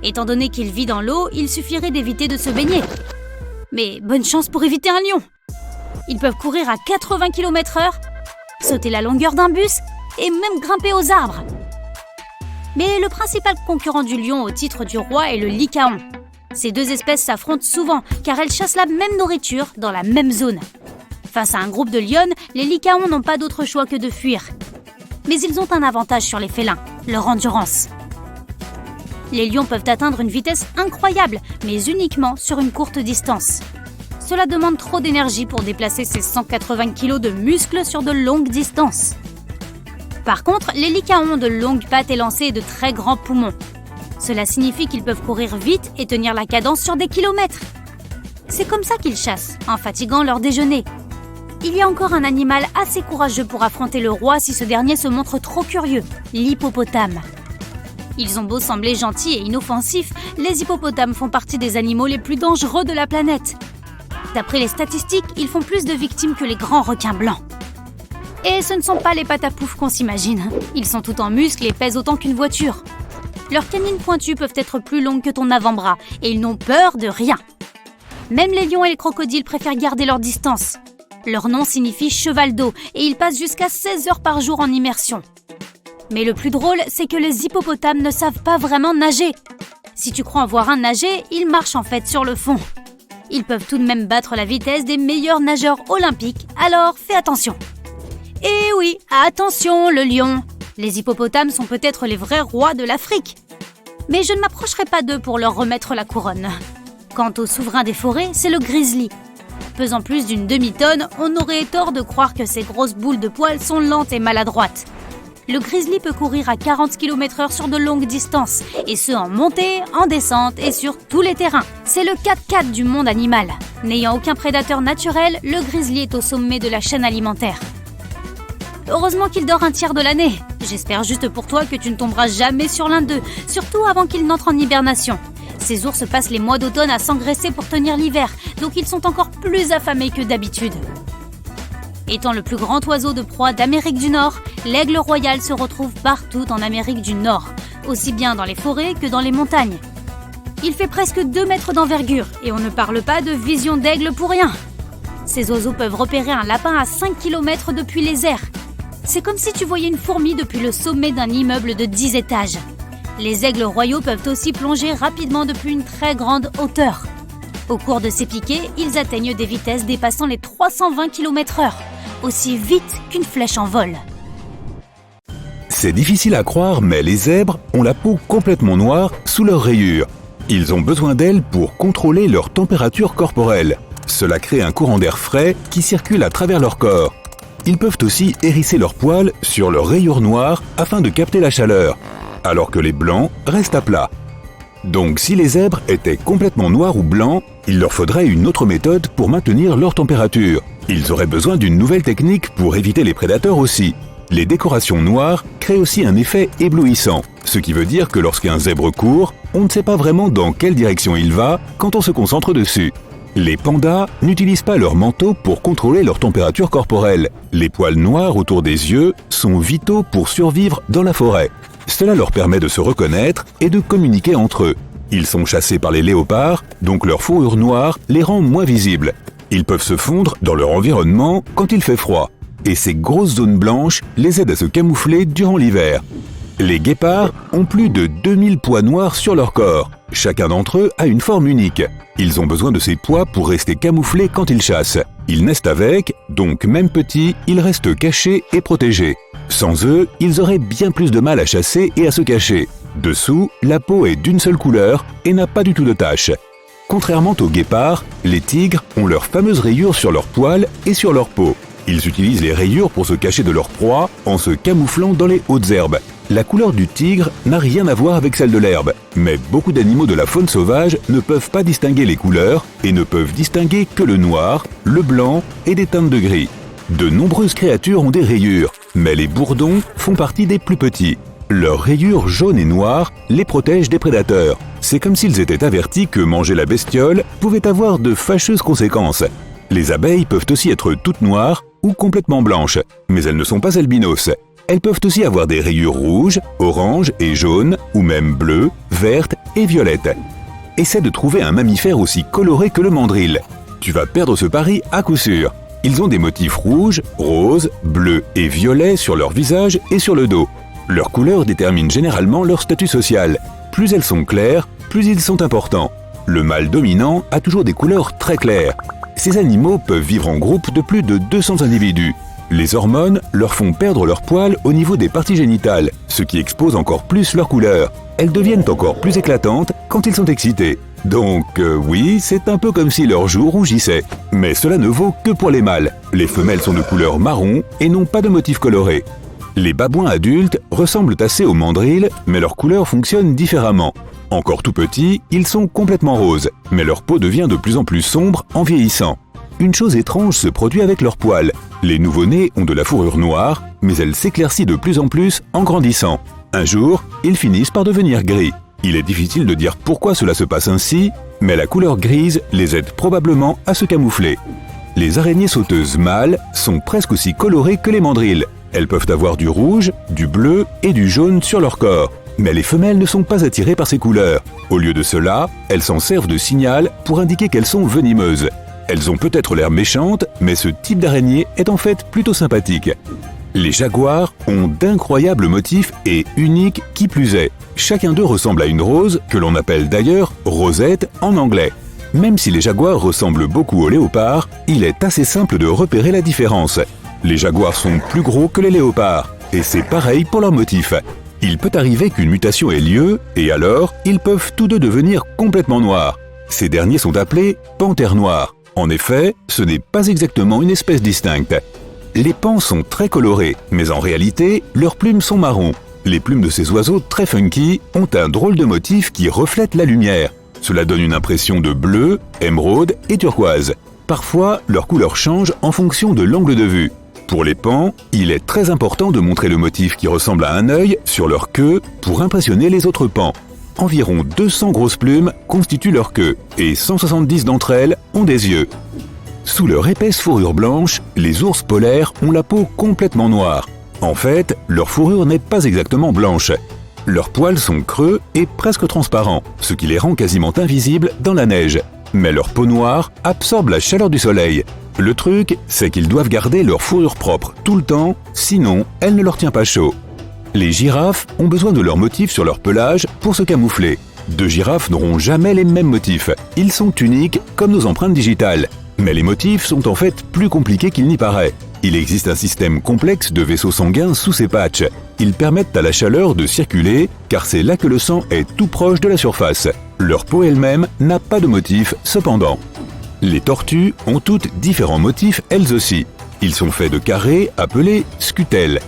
Étant donné qu'il vit dans l'eau, il suffirait d'éviter de se baigner. Mais bonne chance pour éviter un lion. Ils peuvent courir à 80 km/h, sauter la longueur d'un bus et même grimper aux arbres. Mais le principal concurrent du lion au titre du roi est le lycaon. Ces deux espèces s'affrontent souvent car elles chassent la même nourriture dans la même zone. Face à un groupe de lionnes, les lycaons n'ont pas d'autre choix que de fuir. Mais ils ont un avantage sur les félins, leur endurance. Les lions peuvent atteindre une vitesse incroyable, mais uniquement sur une courte distance. Cela demande trop d'énergie pour déplacer ces 180 kg de muscles sur de longues distances. Par contre, les lycaons ont de longues pattes élancées et de très grands poumons. Cela signifie qu'ils peuvent courir vite et tenir la cadence sur des kilomètres. C'est comme ça qu'ils chassent, en fatiguant leur déjeuner. Il y a encore un animal assez courageux pour affronter le roi si ce dernier se montre trop curieux, l'hippopotame. Ils ont beau sembler gentils et inoffensifs, les hippopotames font partie des animaux les plus dangereux de la planète. D'après les statistiques, ils font plus de victimes que les grands requins blancs. Et ce ne sont pas les patapoufs qu'on s'imagine. Ils sont tout en muscles et pèsent autant qu'une voiture. Leurs canines pointues peuvent être plus longues que ton avant-bras et ils n'ont peur de rien. Même les lions et les crocodiles préfèrent garder leur distance. Leur nom signifie cheval d'eau et ils passent jusqu'à 16 heures par jour en immersion. Mais le plus drôle, c'est que les hippopotames ne savent pas vraiment nager. Si tu crois en voir un nager, ils marchent en fait sur le fond. Ils peuvent tout de même battre la vitesse des meilleurs nageurs olympiques, alors fais attention. Et oui, attention le lion. Les hippopotames sont peut-être les vrais rois de l'Afrique. Mais je ne m'approcherai pas d'eux pour leur remettre la couronne. Quant au souverain des forêts, c'est le grizzly. Pesant plus d'une demi-tonne, on aurait tort de croire que ces grosses boules de poils sont lentes et maladroites. Le grizzly peut courir à 40 km/h sur de longues distances, et ce en montée, en descente et sur tous les terrains. C'est le 4x4 du monde animal. N'ayant aucun prédateur naturel, le grizzly est au sommet de la chaîne alimentaire. Heureusement qu'il dort un tiers de l'année. J'espère juste pour toi que tu ne tomberas jamais sur l'un d'eux, surtout avant qu'il n'entre en hibernation. Ces ours passent les mois d'automne à s'engraisser pour tenir l'hiver, donc ils sont encore plus affamés que d'habitude. Étant le plus grand oiseau de proie d'Amérique du Nord, l'aigle royal se retrouve partout en Amérique du Nord, aussi bien dans les forêts que dans les montagnes. Il fait presque 2 mètres d'envergure et on ne parle pas de vision d'aigle pour rien. Ces oiseaux peuvent repérer un lapin à 5 km depuis les airs. C'est comme si tu voyais une fourmi depuis le sommet d'un immeuble de 10 étages. Les aigles royaux peuvent aussi plonger rapidement depuis une très grande hauteur. Au cours de ces piquets, ils atteignent des vitesses dépassant les 320 km/h, aussi vite qu'une flèche en vol. C'est difficile à croire, mais les zèbres ont la peau complètement noire sous leurs rayures. Ils ont besoin d'elles pour contrôler leur température corporelle. Cela crée un courant d'air frais qui circule à travers leur corps. Ils peuvent aussi hérisser leurs poils sur leurs rayures noires afin de capter la chaleur, alors que les blancs restent à plat. Donc si les zèbres étaient complètement noirs ou blancs, il leur faudrait une autre méthode pour maintenir leur température. Ils auraient besoin d'une nouvelle technique pour éviter les prédateurs aussi. Les décorations noires créent aussi un effet éblouissant, ce qui veut dire que lorsqu'un zèbre court, on ne sait pas vraiment dans quelle direction il va quand on se concentre dessus. Les pandas n'utilisent pas leur manteau pour contrôler leur température corporelle. Les poils noirs autour des yeux sont vitaux pour survivre dans la forêt. Cela leur permet de se reconnaître et de communiquer entre eux. Ils sont chassés par les léopards, donc leur fourrure noire les rend moins visibles. Ils peuvent se fondre dans leur environnement quand il fait froid. Et ces grosses zones blanches les aident à se camoufler durant l'hiver. Les guépards ont plus de 2000 pois noirs sur leur corps. Chacun d'entre eux a une forme unique. Ils ont besoin de ces pois pour rester camouflés quand ils chassent. Ils naissent avec, donc même petits, ils restent cachés et protégés. Sans eux, ils auraient bien plus de mal à chasser et à se cacher. Dessous, la peau est d'une seule couleur et n'a pas du tout de taches. Contrairement aux guépards, les tigres ont leurs fameuses rayures sur leurs poils et sur leur peau. Ils utilisent les rayures pour se cacher de leur proie en se camouflant dans les hautes herbes. La couleur du tigre n'a rien à voir avec celle de l'herbe, mais beaucoup d'animaux de la faune sauvage ne peuvent pas distinguer les couleurs et ne peuvent distinguer que le noir, le blanc et des teintes de gris. De nombreuses créatures ont des rayures, mais les bourdons font partie des plus petits. Leurs rayures jaunes et noires les protègent des prédateurs. C'est comme s'ils étaient avertis que manger la bestiole pouvait avoir de fâcheuses conséquences. Les abeilles peuvent aussi être toutes noires ou complètement blanches, mais elles ne sont pas albinos. Elles peuvent aussi avoir des rayures rouges, oranges et jaunes, ou même bleues, vertes et violettes. Essaie de trouver un mammifère aussi coloré que le mandrill. Tu vas perdre ce pari à coup sûr. Ils ont des motifs rouges, roses, bleus et violets sur leur visage et sur le dos. Leur couleur détermine généralement leur statut social. Plus elles sont claires, plus ils sont importants. Le mâle dominant a toujours des couleurs très claires. Ces animaux peuvent vivre en groupe de plus de 200 individus. Les hormones leur font perdre leur poil au niveau des parties génitales, ce qui expose encore plus leur couleur. Elles deviennent encore plus éclatantes quand ils sont excités. Donc oui, c'est un peu comme si leur joue rougissait. Mais cela ne vaut que pour les mâles. Les femelles sont de couleur marron et n'ont pas de motif coloré. Les babouins adultes ressemblent assez aux mandrills, mais leur couleur fonctionne différemment. Encore tout petits, ils sont complètement roses, mais leur peau devient de plus en plus sombre en vieillissant. Une chose étrange se produit avec leurs poils. Les nouveau-nés ont de la fourrure noire, mais elle s'éclaircit de plus en plus en grandissant. Un jour, ils finissent par devenir gris. Il est difficile de dire pourquoi cela se passe ainsi, mais la couleur grise les aide probablement à se camoufler. Les araignées sauteuses mâles sont presque aussi colorées que les mandrills. Elles peuvent avoir du rouge, du bleu et du jaune sur leur corps. Mais les femelles ne sont pas attirées par ces couleurs. Au lieu de cela, elles s'en servent de signal pour indiquer qu'elles sont venimeuses. Elles ont peut-être l'air méchantes, mais ce type d'araignée est en fait plutôt sympathique. Les jaguars ont d'incroyables motifs et uniques qui plus est. Chacun d'eux ressemble à une rose, que l'on appelle d'ailleurs rosette en anglais. Même si les jaguars ressemblent beaucoup aux léopards, il est assez simple de repérer la différence. Les jaguars sont plus gros que les léopards, et c'est pareil pour leurs motifs. Il peut arriver qu'une mutation ait lieu, et alors, ils peuvent tous deux devenir complètement noirs. Ces derniers sont appelés panthères noires. En effet, ce n'est pas exactement une espèce distincte. Les pans sont très colorés, mais en réalité, leurs plumes sont marrons. Les plumes de ces oiseaux très funky ont un drôle de motif qui reflète la lumière. Cela donne une impression de bleu, émeraude et turquoise. Parfois, leur couleur change en fonction de l'angle de vue. Pour les pans, il est très important de montrer le motif qui ressemble à un œil sur leur queue pour impressionner les autres pans. Environ 200 grosses plumes constituent leur queue et 170 d'entre elles ont des yeux. Sous leur épaisse fourrure blanche, les ours polaires ont la peau complètement noire. En fait, leur fourrure n'est pas exactement blanche. Leurs poils sont creux et presque transparents, ce qui les rend quasiment invisibles dans la neige. Mais leur peau noire absorbe la chaleur du soleil. Le truc, c'est qu'ils doivent garder leur fourrure propre tout le temps, sinon elle ne leur tient pas chaud. Les girafes ont besoin de leurs motifs sur leur pelage pour se camoufler. Deux girafes n'auront jamais les mêmes motifs. Ils sont uniques comme nos empreintes digitales. Mais les motifs sont en fait plus compliqués qu'il n'y paraît. Il existe un système complexe de vaisseaux sanguins sous ces patchs. Ils permettent à la chaleur de circuler, car c'est là que le sang est tout proche de la surface. Leur peau elle-même n'a pas de motif, cependant. Les tortues ont toutes différents motifs elles aussi. Ils sont faits de carrés appelés scutelles.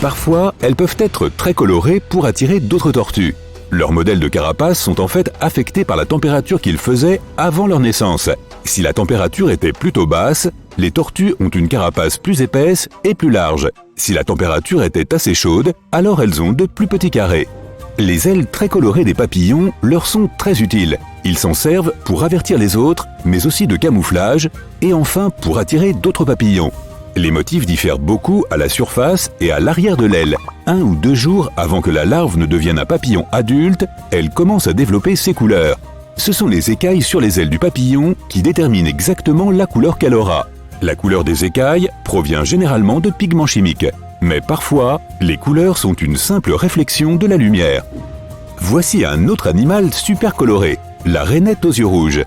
Parfois, elles peuvent être très colorées pour attirer d'autres tortues. Leurs modèles de carapace sont en fait affectés par la température qu'ils faisaient avant leur naissance. Si la température était plutôt basse, les tortues ont une carapace plus épaisse et plus large. Si la température était assez chaude, alors elles ont de plus petits carrés. Les ailes très colorées des papillons leur sont très utiles. Ils s'en servent pour avertir les autres, mais aussi de camouflage, et enfin pour attirer d'autres papillons. Les motifs diffèrent beaucoup à la surface et à l'arrière de l'aile. 1 ou 2 jours avant que la larve ne devienne un papillon adulte, elle commence à développer ses couleurs. Ce sont les écailles sur les ailes du papillon qui déterminent exactement la couleur qu'elle aura. La couleur des écailles provient généralement de pigments chimiques, mais parfois, les couleurs sont une simple réflexion de la lumière. Voici un autre animal super coloré, la rainette aux yeux rouges.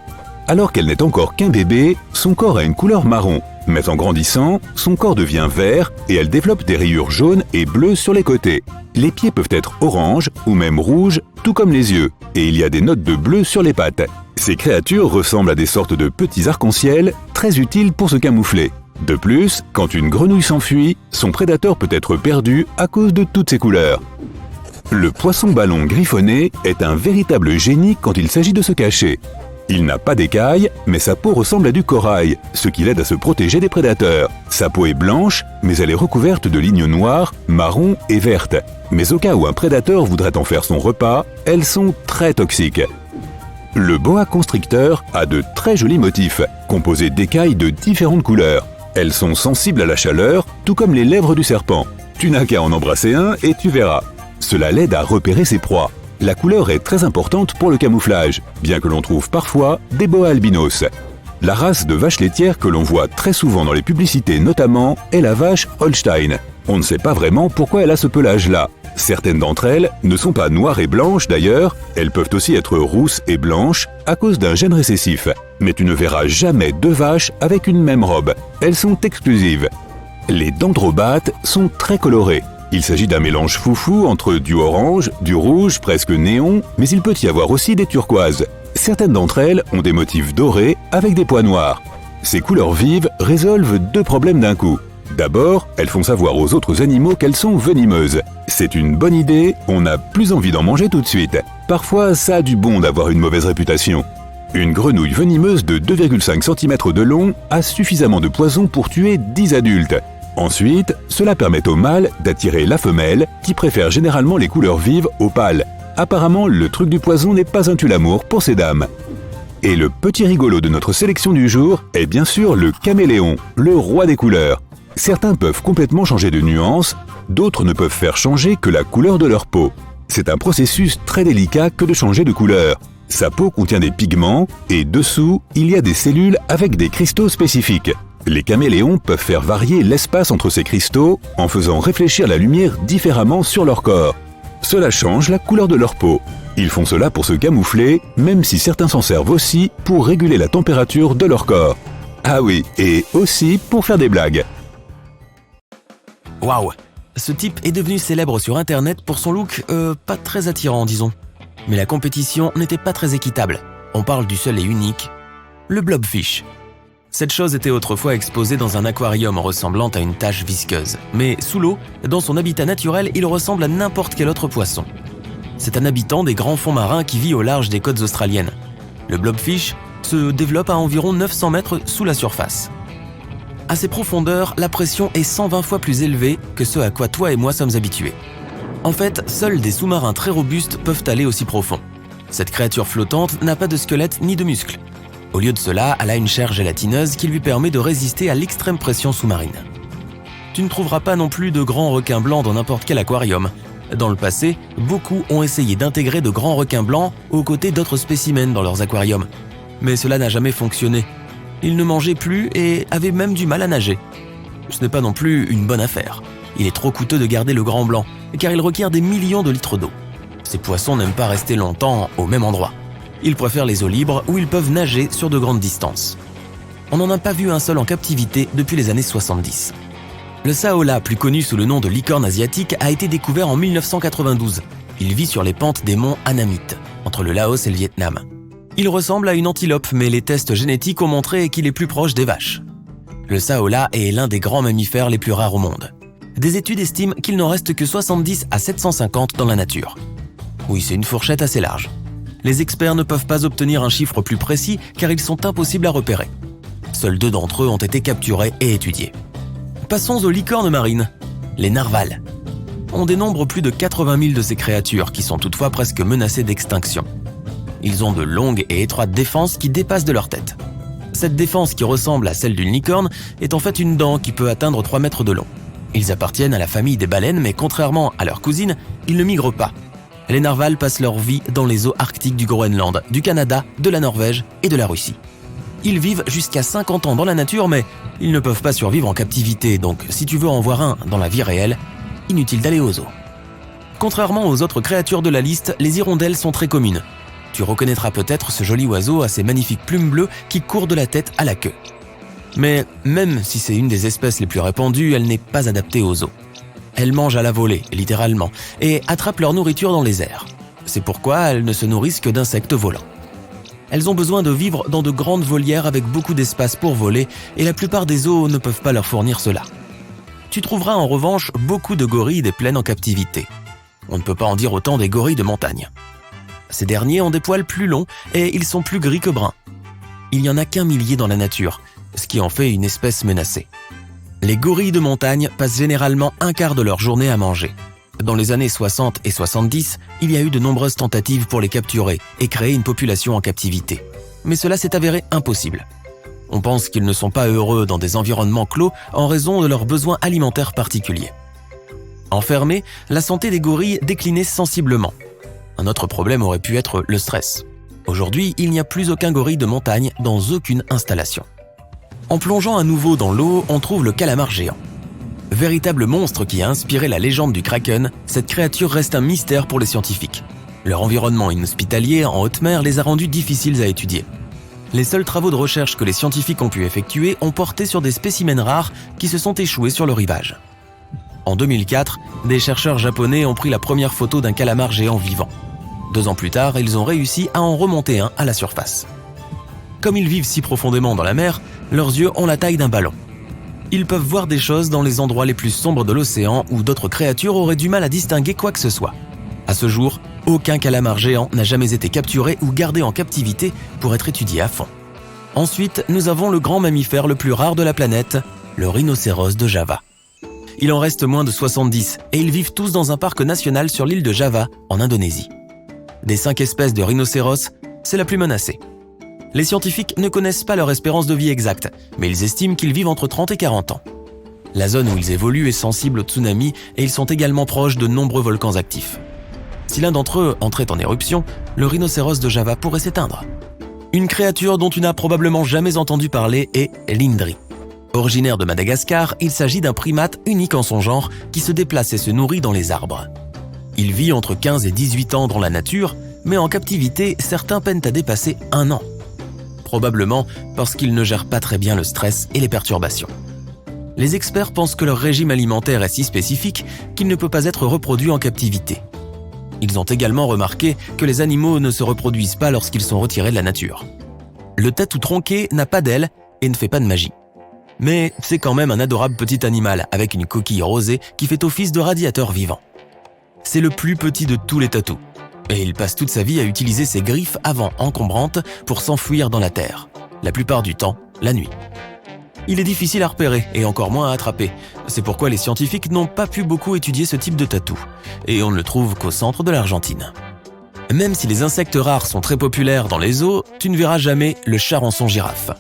Alors qu'elle n'est encore qu'un bébé, son corps a une couleur marron. Mais en grandissant, son corps devient vert et elle développe des rayures jaunes et bleues sur les côtés. Les pieds peuvent être orange ou même rouges, tout comme les yeux, et il y a des notes de bleu sur les pattes. Ces créatures ressemblent à des sortes de petits arcs-en-ciel, très utiles pour se camoufler. De plus, quand une grenouille s'enfuit, son prédateur peut être perdu à cause de toutes ces couleurs. Le poisson-ballon griffonné est un véritable génie quand il s'agit de se cacher. Il n'a pas d'écailles, mais sa peau ressemble à du corail, ce qui l'aide à se protéger des prédateurs. Sa peau est blanche, mais elle est recouverte de lignes noires, marron et vertes. Mais au cas où un prédateur voudrait en faire son repas, elles sont très toxiques. Le boa constricteur a de très jolis motifs, composés d'écailles de différentes couleurs. Elles sont sensibles à la chaleur, tout comme les lèvres du serpent. Tu n'as qu'à en embrasser un et tu verras. Cela l'aide à repérer ses proies. La couleur est très importante pour le camouflage, bien que l'on trouve parfois des boas albinos. La race de vache laitière que l'on voit très souvent dans les publicités notamment est la vache Holstein. On ne sait pas vraiment pourquoi elle a ce pelage-là. Certaines d'entre elles ne sont pas noires et blanches d'ailleurs, elles peuvent aussi être rousses et blanches à cause d'un gène récessif. Mais tu ne verras jamais deux vaches avec une même robe, elles sont exclusives. Les dendrobates sont très colorées. Il s'agit d'un mélange foufou entre du orange, du rouge presque néon, mais il peut y avoir aussi des turquoises. Certaines d'entre elles ont des motifs dorés avec des pois noirs. Ces couleurs vives résolvent deux problèmes d'un coup. D'abord, elles font savoir aux autres animaux qu'elles sont venimeuses. C'est une bonne idée, on n'a plus envie d'en manger tout de suite. Parfois, ça a du bon d'avoir une mauvaise réputation. Une grenouille venimeuse de 2,5 cm de long a suffisamment de poison pour tuer 10 adultes. Ensuite, cela permet au mâle d'attirer la femelle, qui préfère généralement les couleurs vives aux pâles. Apparemment, le truc du poison n'est pas un tue-l'amour pour ces dames. Et le petit rigolo de notre sélection du jour est bien sûr le caméléon, le roi des couleurs. Certains peuvent complètement changer de nuance, d'autres ne peuvent faire changer que la couleur de leur peau. C'est un processus très délicat que de changer de couleur. Sa peau contient des pigments et dessous, il y a des cellules avec des cristaux spécifiques. Les caméléons peuvent faire varier l'espace entre ces cristaux en faisant réfléchir la lumière différemment sur leur corps. Cela change la couleur de leur peau. Ils font cela pour se camoufler, même si certains s'en servent aussi pour réguler la température de leur corps. Ah oui, et aussi pour faire des blagues. Waouh! Ce type est devenu célèbre sur internet pour son look pas très attirant, disons. Mais la compétition n'était pas très équitable. On parle du seul et unique, le blobfish. Cette chose était autrefois exposée dans un aquarium ressemblant à une tache visqueuse. Mais sous l'eau, dans son habitat naturel, il ressemble à n'importe quel autre poisson. C'est un habitant des grands fonds marins qui vit au large des côtes australiennes. Le blobfish se développe à environ 900 mètres sous la surface. À ces profondeurs, la pression est 120 fois plus élevée que ce à quoi toi et moi sommes habitués. En fait, seuls des sous-marins très robustes peuvent aller aussi profond. Cette créature flottante n'a pas de squelette ni de muscles. Au lieu de cela, elle a une chair gélatineuse qui lui permet de résister à l'extrême pression sous-marine. Tu ne trouveras pas non plus de grands requins blancs dans n'importe quel aquarium. Dans le passé, beaucoup ont essayé d'intégrer de grands requins blancs aux côtés d'autres spécimens dans leurs aquariums. Mais cela n'a jamais fonctionné. Ils ne mangeaient plus et avaient même du mal à nager. Ce n'est pas non plus une bonne affaire. Il est trop coûteux de garder le grand blanc, car il requiert des millions de litres d'eau. Ces poissons n'aiment pas rester longtemps au même endroit. Ils préfèrent les eaux libres où ils peuvent nager sur de grandes distances. On n'en a pas vu un seul en captivité depuis les années 70. Le saola, plus connu sous le nom de licorne asiatique, a été découvert en 1992. Il vit sur les pentes des monts Annamit, entre le Laos et le Vietnam. Il ressemble à une antilope, mais les tests génétiques ont montré qu'il est plus proche des vaches. Le saola est l'un des grands mammifères les plus rares au monde. Des études estiment qu'il n'en reste que 70 à 750 dans la nature. Oui, c'est une fourchette assez large. Les experts ne peuvent pas obtenir un chiffre plus précis car ils sont impossibles à repérer. Seuls 2 d'entre eux ont été capturés et étudiés. Passons aux licornes marines, les narvals. On dénombre plus de 80 000 de ces créatures qui sont toutefois presque menacées d'extinction. Ils ont de longues et étroites défenses qui dépassent de leur tête. Cette défense qui ressemble à celle d'une licorne est en fait une dent qui peut atteindre 3 mètres de long. Ils appartiennent à la famille des baleines mais contrairement à leurs cousines, ils ne migrent pas. Les narvals passent leur vie dans les eaux arctiques du Groenland, du Canada, de la Norvège et de la Russie. Ils vivent jusqu'à 50 ans dans la nature, mais ils ne peuvent pas survivre en captivité, donc si tu veux en voir un dans la vie réelle, inutile d'aller au zoo. Contrairement aux autres créatures de la liste, les hirondelles sont très communes. Tu reconnaîtras peut-être ce joli oiseau à ses magnifiques plumes bleues qui courent de la tête à la queue. Mais même si c'est une des espèces les plus répandues, elle n'est pas adaptée aux zoos. Elles mangent à la volée, littéralement, et attrapent leur nourriture dans les airs. C'est pourquoi elles ne se nourrissent que d'insectes volants. Elles ont besoin de vivre dans de grandes volières avec beaucoup d'espace pour voler, et la plupart des zoos ne peuvent pas leur fournir cela. Tu trouveras en revanche beaucoup de gorilles des plaines en captivité. On ne peut pas en dire autant des gorilles de montagne. Ces derniers ont des poils plus longs et ils sont plus gris que bruns. Il n'y en a qu'un millier dans la nature, ce qui en fait une espèce menacée. Les gorilles de montagne passent généralement un quart de leur journée à manger. Dans les années 60 et 70, il y a eu de nombreuses tentatives pour les capturer et créer une population en captivité. Mais cela s'est avéré impossible. On pense qu'ils ne sont pas heureux dans des environnements clos en raison de leurs besoins alimentaires particuliers. Enfermés, la santé des gorilles déclinait sensiblement. Un autre problème aurait pu être le stress. Aujourd'hui, il n'y a plus aucun gorille de montagne dans aucune installation. En plongeant à nouveau dans l'eau, on trouve le calamar géant. Véritable monstre qui a inspiré la légende du Kraken, cette créature reste un mystère pour les scientifiques. Leur environnement inhospitalier en haute mer les a rendus difficiles à étudier. Les seuls travaux de recherche que les scientifiques ont pu effectuer ont porté sur des spécimens rares qui se sont échoués sur le rivage. En 2004, des chercheurs japonais ont pris la première photo d'un calamar géant vivant. 2 ans plus tard, ils ont réussi à en remonter un à la surface. Comme ils vivent si profondément dans la mer, leurs yeux ont la taille d'un ballon. Ils peuvent voir des choses dans les endroits les plus sombres de l'océan où d'autres créatures auraient du mal à distinguer quoi que ce soit. À ce jour, aucun calamar géant n'a jamais été capturé ou gardé en captivité pour être étudié à fond. Ensuite, nous avons le grand mammifère le plus rare de la planète, le rhinocéros de Java. Il en reste moins de 70 et ils vivent tous dans un parc national sur l'île de Java, en Indonésie. Des 5 espèces de rhinocéros, c'est la plus menacée. Les scientifiques ne connaissent pas leur espérance de vie exacte, mais ils estiment qu'ils vivent entre 30 et 40 ans. La zone où ils évoluent est sensible aux tsunamis et ils sont également proches de nombreux volcans actifs. Si l'un d'entre eux entrait en éruption, le rhinocéros de Java pourrait s'éteindre. Une créature dont tu n'as probablement jamais entendu parler est l'Indri. Originaire de Madagascar, il s'agit d'un primate unique en son genre qui se déplace et se nourrit dans les arbres. Il vit entre 15 et 18 ans dans la nature, mais en captivité, certains peinent à dépasser 1 an. Probablement parce qu'ils ne gèrent pas très bien le stress et les perturbations. Les experts pensent que leur régime alimentaire est si spécifique qu'il ne peut pas être reproduit en captivité. Ils ont également remarqué que les animaux ne se reproduisent pas lorsqu'ils sont retirés de la nature. Le tatou tronqué n'a pas d'ailes et ne fait pas de magie. Mais c'est quand même un adorable petit animal avec une coquille rosée qui fait office de radiateur vivant. C'est le plus petit de tous les tatous. Et il passe toute sa vie à utiliser ses griffes avant encombrantes pour s'enfuir dans la terre, la plupart du temps, la nuit. Il est difficile à repérer et encore moins à attraper. C'est pourquoi les scientifiques n'ont pas pu beaucoup étudier ce type de tatou, et on ne le trouve qu'au centre de l'Argentine. Même si les insectes rares sont très populaires dans les zoos, tu ne verras jamais le charançon girafe.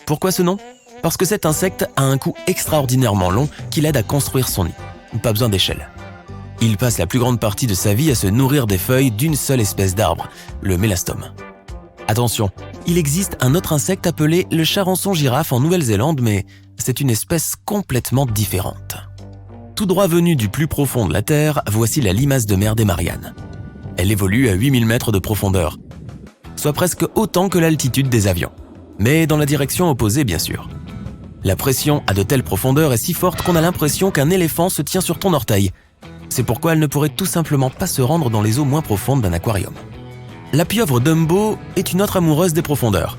Pourquoi ce nom ? Parce que cet insecte a un cou extraordinairement long qui l'aide à construire son nid. Pas besoin d'échelle. Il passe la plus grande partie de sa vie à se nourrir des feuilles d'une seule espèce d'arbre, le mélastome. Attention, il existe un autre insecte appelé le charançon girafe en Nouvelle-Zélande, mais c'est une espèce complètement différente. Tout droit venu du plus profond de la Terre, voici la limace de mer des Mariannes. Elle évolue à 8000 mètres de profondeur, soit presque autant que l'altitude des avions, mais dans la direction opposée bien sûr. La pression à de telles profondeurs est si forte qu'on a l'impression qu'un éléphant se tient sur ton orteil. C'est pourquoi elle ne pourrait tout simplement pas se rendre dans les eaux moins profondes d'un aquarium. La pieuvre Dumbo est une autre amoureuse des profondeurs.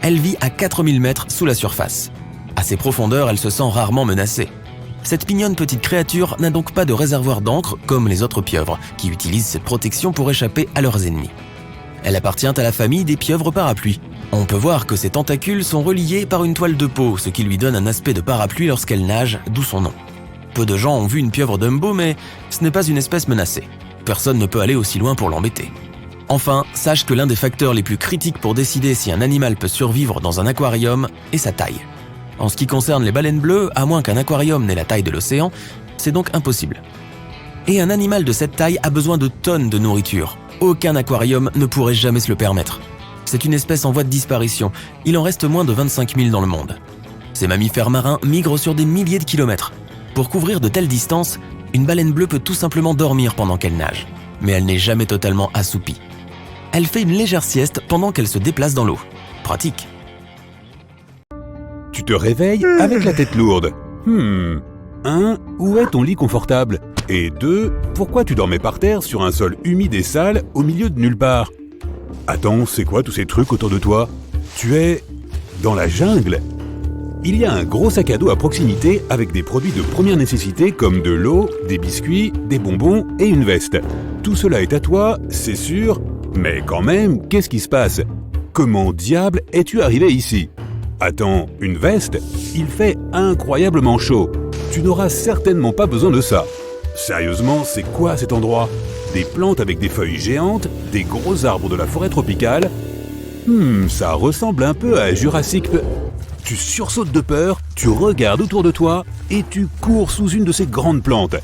Elle vit à 4000 mètres sous la surface. À ces profondeurs, elle se sent rarement menacée. Cette mignonne petite créature n'a donc pas de réservoir d'encre comme les autres pieuvres, qui utilisent cette protection pour échapper à leurs ennemis. Elle appartient à la famille des pieuvres parapluies. On peut voir que ses tentacules sont reliés par une toile de peau, ce qui lui donne un aspect de parapluie lorsqu'elle nage, d'où son nom. Peu de gens ont vu une pieuvre Dumbo, mais ce n'est pas une espèce menacée. Personne ne peut aller aussi loin pour l'embêter. Enfin, sache que l'un des facteurs les plus critiques pour décider si un animal peut survivre dans un aquarium est sa taille. En ce qui concerne les baleines bleues, à moins qu'un aquarium n'ait la taille de l'océan, c'est donc impossible. Et un animal de cette taille a besoin de tonnes de nourriture. Aucun aquarium ne pourrait jamais se le permettre. C'est une espèce en voie de disparition. Il en reste moins de 25 000 dans le monde. Ces mammifères marins migrent sur des milliers de kilomètres. Pour couvrir de telles distances, une baleine bleue peut tout simplement dormir pendant qu'elle nage. Mais elle n'est jamais totalement assoupie. Elle fait une légère sieste pendant qu'elle se déplace dans l'eau. Pratique. Tu te réveilles avec la tête lourde. 1. Où est ton lit confortable ? Et 2. Pourquoi tu dormais par terre sur un sol humide et sale au milieu de nulle part ? Attends, c'est quoi tous ces trucs autour de toi ? Tu es dans la jungle ? Il y a un gros sac à dos à proximité avec des produits de première nécessité comme de l'eau, des biscuits, des bonbons et une veste. Tout cela est à toi, c'est sûr, mais quand même, qu'est-ce qui se passe? Comment diable es-tu arrivé ici? Attends, une veste? Il fait incroyablement chaud. Tu n'auras certainement pas besoin de ça. Sérieusement, c'est quoi cet endroit? Des plantes avec des feuilles géantes, des gros arbres de la forêt tropicale? Ça ressemble un peu à Jurassic. Tu sursautes de peur, tu regardes autour de toi et tu cours sous une de ces grandes plantes.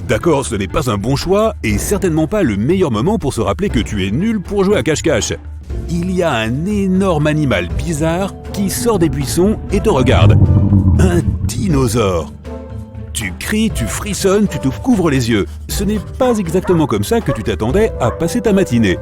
D'accord, ce n'est pas un bon choix et certainement pas le meilleur moment pour se rappeler que tu es nul pour jouer à cache-cache. Il y a un énorme animal bizarre qui sort des buissons et te regarde. Un dinosaure. Tu cries, tu frissonnes, tu te couvres les yeux. Ce n'est pas exactement comme ça que tu t'attendais à passer ta matinée.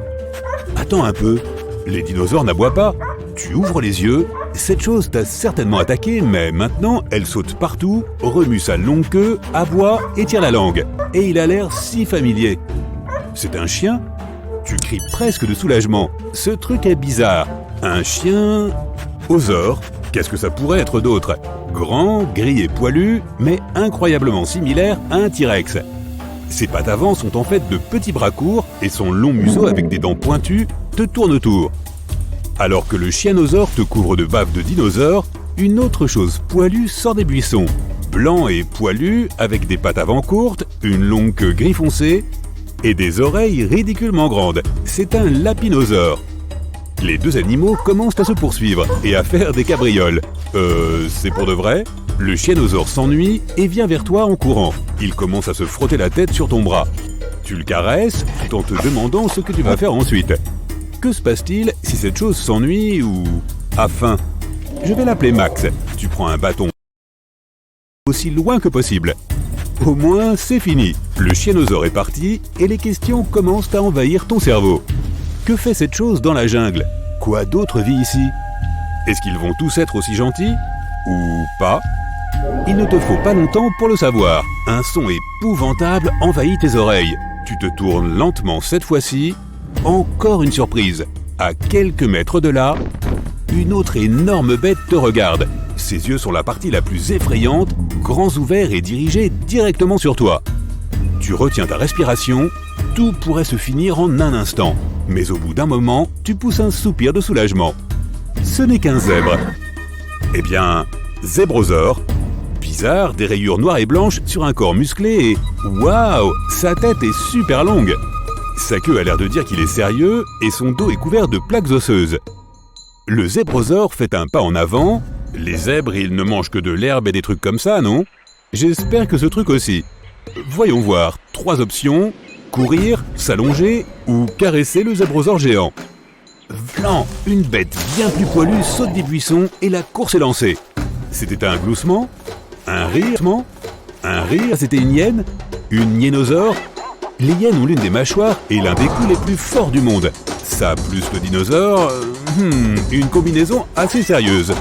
Attends un peu, les dinosaures n'aboient pas. Tu ouvres les yeux, cette chose t'a certainement attaqué, mais maintenant elle saute partout, remue sa longue queue, aboie et tire la langue. Et il a l'air si familier. C'est un chien? Tu cries presque de soulagement. Ce truc est bizarre. Un chien... Osaure. Qu'est-ce que ça pourrait être d'autre? Grand, gris et poilu, mais incroyablement similaire à un T-Rex. Ses pattes avant sont en fait de petits bras courts et son long museau avec des dents pointues te tourne autour. Alors que le chianosaure te couvre de bave de dinosaure, une autre chose poilue sort des buissons. Blanc et poilu, avec des pattes avant courtes, une longue queue gris foncé et des oreilles ridiculement grandes. C'est un lapinosaure. Les deux animaux commencent à se poursuivre et à faire des cabrioles. C'est pour de vrai? Le chianosaure s'ennuie et vient vers toi en courant. Il commence à se frotter la tête sur ton bras. Tu le caresses tout en te demandant ce que tu vas faire ensuite. Que se passe-t-il si cette chose s'ennuie ou a faim? Je vais l'appeler Max. Tu prends un bâton aussi loin que possible. Au moins, c'est fini. Le chianosaure est parti et les questions commencent à envahir ton cerveau. Que fait cette chose dans la jungle? Quoi d'autre vit ici? Est-ce qu'ils vont tous être aussi gentils? Ou pas? Il ne te faut pas longtemps pour le savoir. Un son épouvantable envahit tes oreilles. Tu te tournes lentement cette fois-ci. Encore une surprise. À quelques mètres de là, une autre énorme bête te regarde. Ses yeux sont la partie la plus effrayante, grands ouverts et dirigés directement sur toi. Tu retiens ta respiration, tout pourrait se finir en un instant. Mais au bout d'un moment, tu pousses un soupir de soulagement. Ce n'est qu'un zèbre. Eh bien, zébrosaure. Bizarre, des rayures noires et blanches sur un corps musclé et... Waouh, sa tête est super longue. Sa queue a l'air de dire qu'il est sérieux et son dos est couvert de plaques osseuses. Le zébrosaure fait un pas en avant. Les zèbres, ils ne mangent que de l'herbe et des trucs comme ça, non? J'espère que ce truc aussi. Voyons voir. 3 options. Courir, s'allonger ou caresser le zébrosaure géant. Vlan, une bête bien plus poilue saute des buissons et la course est lancée. C'était un gloussement? Un rire? Un rire? C'était une hyène? Une hyénosaure? Les hyènes ont l'une des mâchoires et l'un des coups les plus forts du monde. Ça plus le dinosaure... une combinaison assez sérieuse.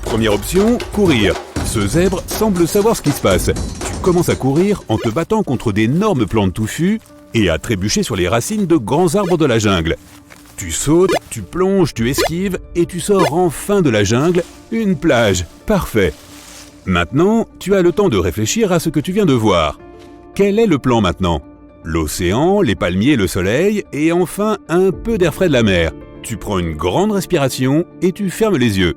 Première option, courir. Ce zèbre semble savoir ce qui se passe. Tu commences à courir en te battant contre d'énormes plantes touffues et à trébucher sur les racines de grands arbres de la jungle. Tu sautes, tu plonges, tu esquives et tu sors enfin de la jungle, une plage. Parfait. Maintenant, tu as le temps de réfléchir à ce que tu viens de voir. Quel est le plan maintenant? L'océan, les palmiers, le soleil et enfin un peu d'air frais de la mer. Tu prends une grande respiration et tu fermes les yeux.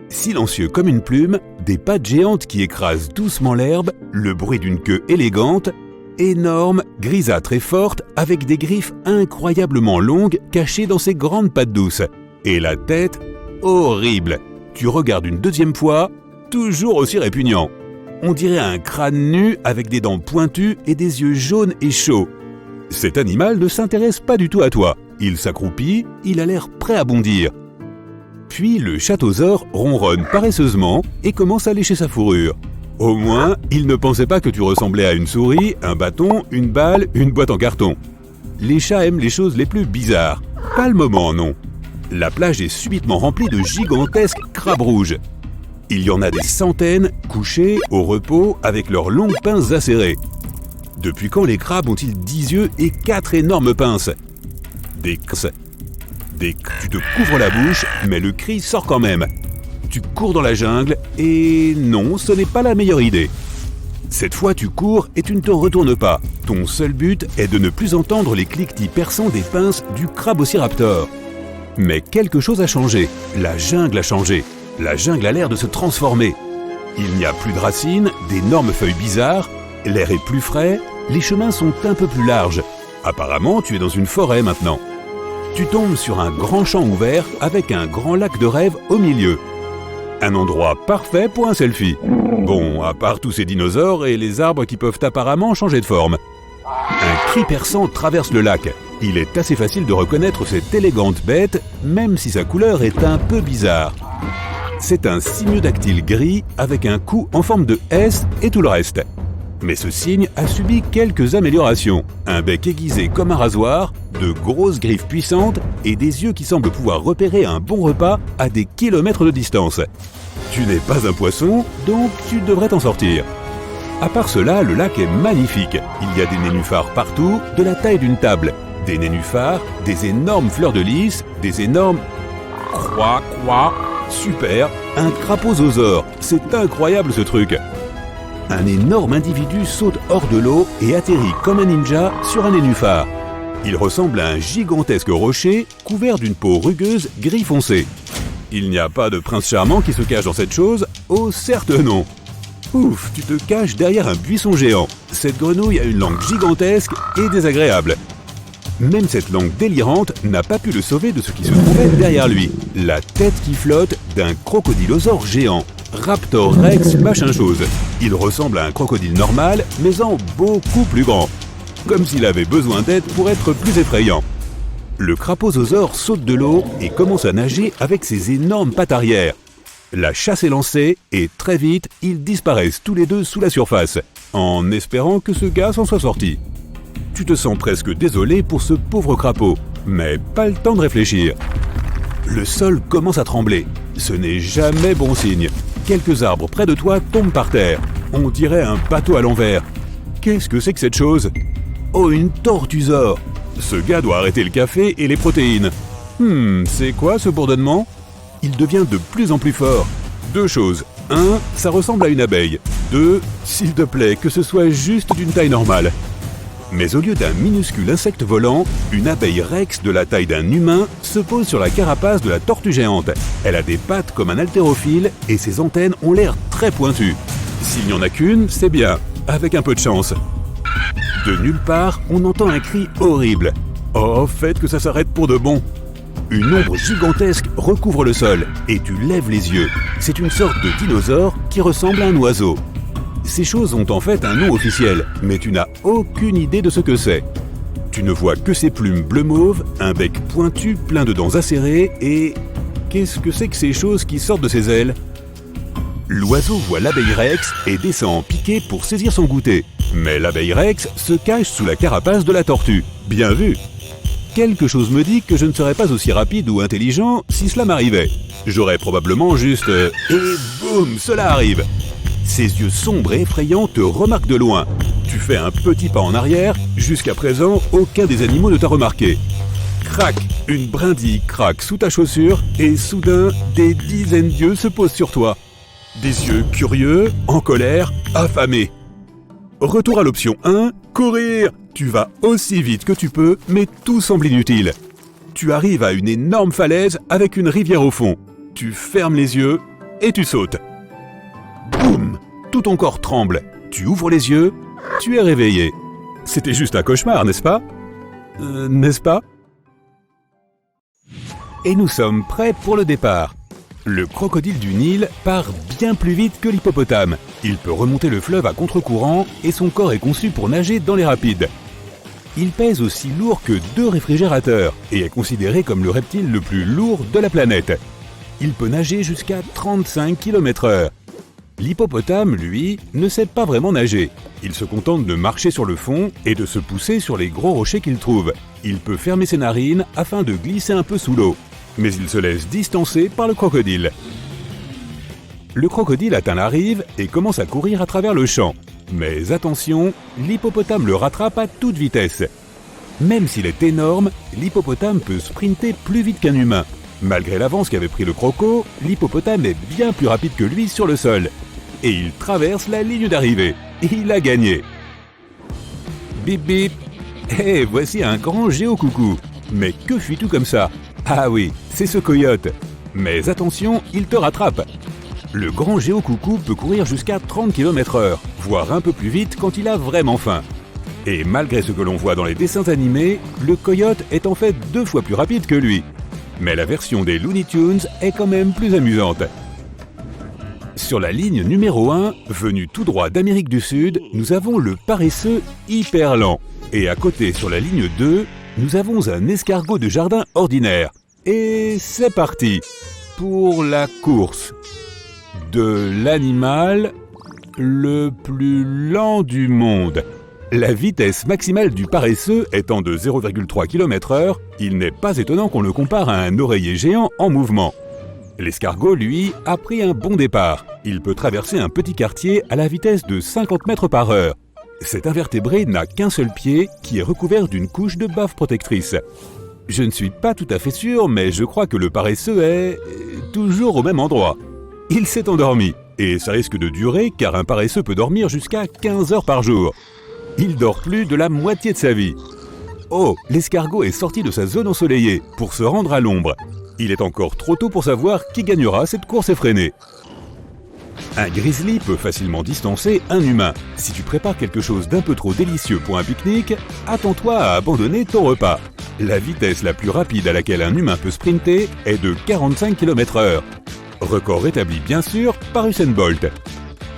Silencieux comme une plume, des pattes géantes qui écrasent doucement l'herbe, le bruit d'une queue élégante, énorme, grisâtre et forte, avec des griffes incroyablement longues cachées dans ses grandes pattes douces. Et la tête, horrible. Tu regardes une deuxième fois, toujours aussi répugnant. On dirait un crâne nu avec des dents pointues et des yeux jaunes et chauds. Cet animal ne s'intéresse pas du tout à toi. Il s'accroupit, il a l'air prêt à bondir. Puis le chatosaure ronronne paresseusement et commence à lécher sa fourrure. Au moins, il ne pensait pas que tu ressemblais à une souris, un bâton, une balle, une boîte en carton. Les chats aiment les choses les plus bizarres. Pas le moment, non. La plage est subitement remplie de gigantesques crabes rouges. Il y en a des centaines, couchés, au repos, avec leurs longues pinces acérées. Depuis quand les crabes ont-ils 10 yeux et 4 énormes pinces? Tu te couvres la bouche, mais le cri sort quand même. Tu cours dans la jungle et non, ce n'est pas la meilleure idée. Cette fois, tu cours et tu ne te retournes pas. Ton seul but est de ne plus entendre les cliquetis perçants des pinces du Crabociraptor. Mais quelque chose a changé. La jungle a changé. La jungle a l'air de se transformer. Il n'y a plus de racines, d'énormes feuilles bizarres, l'air est plus frais, les chemins sont un peu plus larges. Apparemment, tu es dans une forêt maintenant. Tu tombes sur un grand champ ouvert avec un grand lac de rêve au milieu. Un endroit parfait pour un selfie. Bon, à part tous ces dinosaures et les arbres qui peuvent apparemment changer de forme. Un cri perçant traverse le lac. Il est assez facile de reconnaître cette élégante bête, même si sa couleur est un peu bizarre. C'est un simiodactyle gris avec un cou en forme de S et tout le reste. Mais ce cygne a subi quelques améliorations. Un bec aiguisé comme un rasoir, de grosses griffes puissantes et des yeux qui semblent pouvoir repérer un bon repas à des kilomètres de distance. Tu n'es pas un poisson, donc tu devrais t'en sortir. À part cela, le lac est magnifique. Il y a des nénuphars partout, de la taille d'une table. Des nénuphars, des énormes fleurs de lys, des énormes... Quoi, super, un crapaudiosaure, c'est incroyable ce truc. Un énorme individu saute hors de l'eau et atterrit comme un ninja sur un nénuphar. Il ressemble à un gigantesque rocher couvert d'une peau rugueuse gris foncé. Il n'y a pas de prince charmant qui se cache dans cette chose? Oh certes non. Ouf, tu te caches derrière un buisson géant. Cette grenouille a une langue gigantesque et désagréable. Même cette langue délirante n'a pas pu le sauver de ce qui se trouvait derrière lui. La tête qui flotte d'un crocodilosaure géant. Raptor Rex machin chose. Il ressemble à un crocodile normal, mais en beaucoup plus grand. Comme s'il avait besoin d'aide pour être plus effrayant. Le crapaudiosaure saute de l'eau et commence à nager avec ses énormes pattes arrière. La chasse est lancée et très vite, ils disparaissent tous les deux sous la surface, en espérant que ce gars s'en soit sorti. Tu te sens presque désolé pour ce pauvre crapaud, mais pas le temps de réfléchir. Le sol commence à trembler. Ce n'est jamais bon signe. Quelques arbres près de toi tombent par terre. On dirait un bateau à l'envers. Qu'est-ce que c'est que cette chose? Oh, une tortusaure! Ce gars doit arrêter le café et les protéines. C'est quoi ce bourdonnement? Il devient de plus en plus fort. Deux choses. 1, ça ressemble à une abeille. 2, s'il te plaît, que ce soit juste d'une taille normale. Mais au lieu d'un minuscule insecte volant, une abeille rex de la taille d'un humain se pose sur la carapace de la tortue géante. Elle a des pattes comme un haltérophile et ses antennes ont l'air très pointues. S'il n'y en a qu'une, c'est bien, avec un peu de chance. De nulle part, on entend un cri horrible. Oh, faites que ça s'arrête pour de bon. Une ombre gigantesque recouvre le sol et tu lèves les yeux. C'est une sorte de dinosaure qui ressemble à un oiseau. Ces choses ont en fait un nom officiel, mais tu n'as aucune idée de ce que c'est. Tu ne vois que ses plumes bleu-mauve, un bec pointu plein de dents acérées et... Qu'est-ce que c'est que ces choses qui sortent de ses ailes? L'oiseau voit l'abeille Rex et descend en piqué pour saisir son goûter. Mais l'abeille Rex se cache sous la carapace de la tortue. Bien vu! Quelque chose me dit que je ne serais pas aussi rapide ou intelligent si cela m'arrivait. J'aurais probablement juste... Et boum, cela arrive! Ses yeux sombres et effrayants te remarquent de loin. Tu fais un petit pas en arrière. Jusqu'à présent, aucun des animaux ne t'a remarqué. Crac! Une brindille craque sous ta chaussure et soudain, des dizaines d'yeux se posent sur toi. Des yeux curieux, en colère, affamés. Retour à l'option 1, courir! Tu vas aussi vite que tu peux, mais tout semble inutile. Tu arrives à une énorme falaise avec une rivière au fond. Tu fermes les yeux et tu sautes. Boum! Tout ton corps tremble. Tu ouvres les yeux, tu es réveillé. C'était juste un cauchemar, n'est-ce pas? N'est-ce pas? Et nous sommes prêts pour le départ. Le crocodile du Nil part bien plus vite que l'hippopotame. Il peut remonter le fleuve à contre-courant et son corps est conçu pour nager dans les rapides. Il pèse aussi lourd que 2 réfrigérateurs et est considéré comme le reptile le plus lourd de la planète. Il peut nager jusqu'à 35 km/h. L'hippopotame, lui, ne sait pas vraiment nager. Il se contente de marcher sur le fond et de se pousser sur les gros rochers qu'il trouve. Il peut fermer ses narines afin de glisser un peu sous l'eau. Mais il se laisse distancer par le crocodile. Le crocodile atteint la rive et commence à courir à travers le champ. Mais attention, l'hippopotame le rattrape à toute vitesse. Même s'il est énorme, l'hippopotame peut sprinter plus vite qu'un humain. Malgré l'avance qu'avait pris le croco, l'hippopotame est bien plus rapide que lui sur le sol. Et il traverse la ligne d'arrivée. Il a gagné. Bip bip. Eh, voici un grand géocoucou. Mais que fuis-tu comme ça? Ah oui, c'est ce coyote. Mais attention, il te rattrape. Le grand géocoucou peut courir jusqu'à 30 km/h, voire un peu plus vite quand il a vraiment faim. Et malgré ce que l'on voit dans les dessins animés, le coyote est en fait 2 fois plus rapide que lui. Mais la version des Looney Tunes est quand même plus amusante. Sur la ligne numéro 1, venu tout droit d'Amérique du Sud, nous avons le paresseux hyper lent. Et à côté, sur la ligne 2, nous avons un escargot de jardin ordinaire. Et c'est parti pour la course de l'animal le plus lent du monde. La vitesse maximale du paresseux étant de 0,3 km/h, il n'est pas étonnant qu'on le compare à un oreiller géant en mouvement. L'escargot, lui, a pris un bon départ. Il peut traverser un petit quartier à la vitesse de 50 mètres par heure. Cet invertébré n'a qu'un seul pied qui est recouvert d'une couche de bave protectrice. Je ne suis pas tout à fait sûr, mais je crois que le paresseux est toujours au même endroit. Il s'est endormi, et ça risque de durer car un paresseux peut dormir jusqu'à 15 heures par jour. Il dort plus de la moitié de sa vie. Oh, l'escargot est sorti de sa zone ensoleillée pour se rendre à l'ombre. Il est encore trop tôt pour savoir qui gagnera cette course effrénée. Un grizzly peut facilement distancer un humain. Si tu prépares quelque chose d'un peu trop délicieux pour un pique-nique, attends-toi à abandonner ton repas. La vitesse la plus rapide à laquelle un humain peut sprinter est de 45 km/h. Record établi bien sûr par Usain Bolt.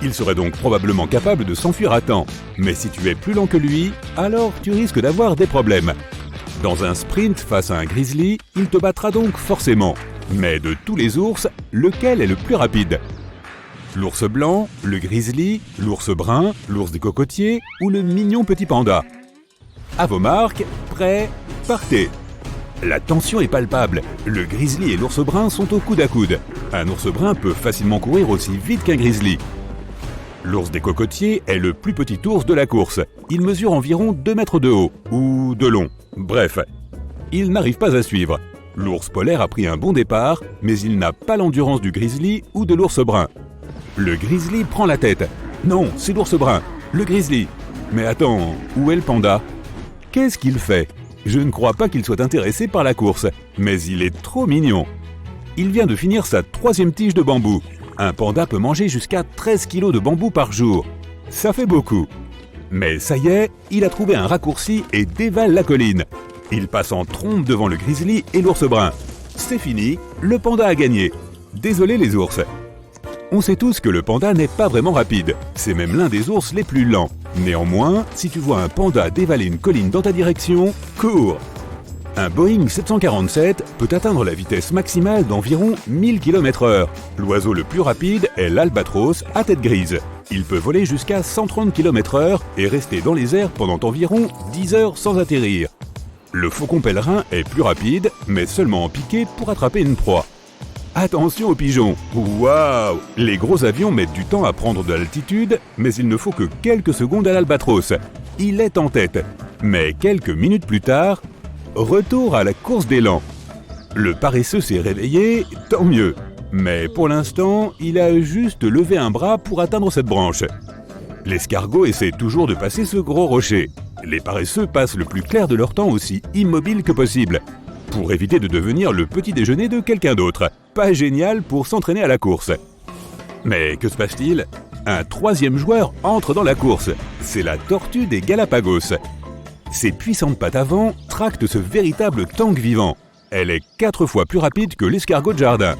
Il serait donc probablement capable de s'enfuir à temps. Mais si tu es plus lent que lui, alors tu risques d'avoir des problèmes. Dans un sprint face à un grizzly, il te battra donc forcément. Mais de tous les ours, lequel est le plus rapide? L'ours blanc, le grizzly, l'ours brun, l'ours des cocotiers ou le mignon petit panda? À vos marques, prêts, partez! La tension est palpable. Le grizzly et l'ours brun sont au coude à coude. Un ours brun peut facilement courir aussi vite qu'un grizzly. L'ours des cocotiers est le plus petit ours de la course. Il mesure environ 2 mètres de haut, ou de long. Bref, il n'arrive pas à suivre. L'ours polaire a pris un bon départ, mais il n'a pas l'endurance du grizzly ou de l'ours brun. Le grizzly prend la tête. Non, c'est l'ours brun, le grizzly. Mais attends, où est le panda? Qu'est-ce qu'il fait? Je ne crois pas qu'il soit intéressé par la course, mais il est trop mignon. Il vient de finir sa 3e tige de bambou. Un panda peut manger jusqu'à 13 kg de bambou par jour. Ça fait beaucoup. Mais ça y est, il a trouvé un raccourci et dévale la colline. Il passe en trombe devant le grizzly et l'ours brun. C'est fini, le panda a gagné. Désolé les ours. On sait tous que le panda n'est pas vraiment rapide. C'est même l'un des ours les plus lents. Néanmoins, si tu vois un panda dévaler une colline dans ta direction, cours! Un Boeing 747 peut atteindre la vitesse maximale d'environ 1000 km/h. L'oiseau le plus rapide est l'albatros à tête grise. Il peut voler jusqu'à 130 km/h et rester dans les airs pendant environ 10 heures sans atterrir. Le faucon pèlerin est plus rapide, mais seulement en piqué pour attraper une proie. Attention aux pigeons! Waouh! Les gros avions mettent du temps à prendre de l'altitude, mais il ne faut que quelques secondes à l'albatros. Il est en tête. Mais quelques minutes plus tard, retour à la course d'élan. Le paresseux s'est réveillé, tant mieux. Mais pour l'instant, il a juste levé un bras pour atteindre cette branche. L'escargot essaie toujours de passer ce gros rocher. Les paresseux passent le plus clair de leur temps aussi immobile que possible, pour éviter de devenir le petit déjeuner de quelqu'un d'autre. Pas génial pour s'entraîner à la course. Mais que se passe-t-il? Un 3e joueur entre dans la course. C'est la tortue des Galapagos. Ses puissantes pattes avant tractent ce véritable tank vivant. Elle est 4 fois plus rapide que l'escargot de jardin.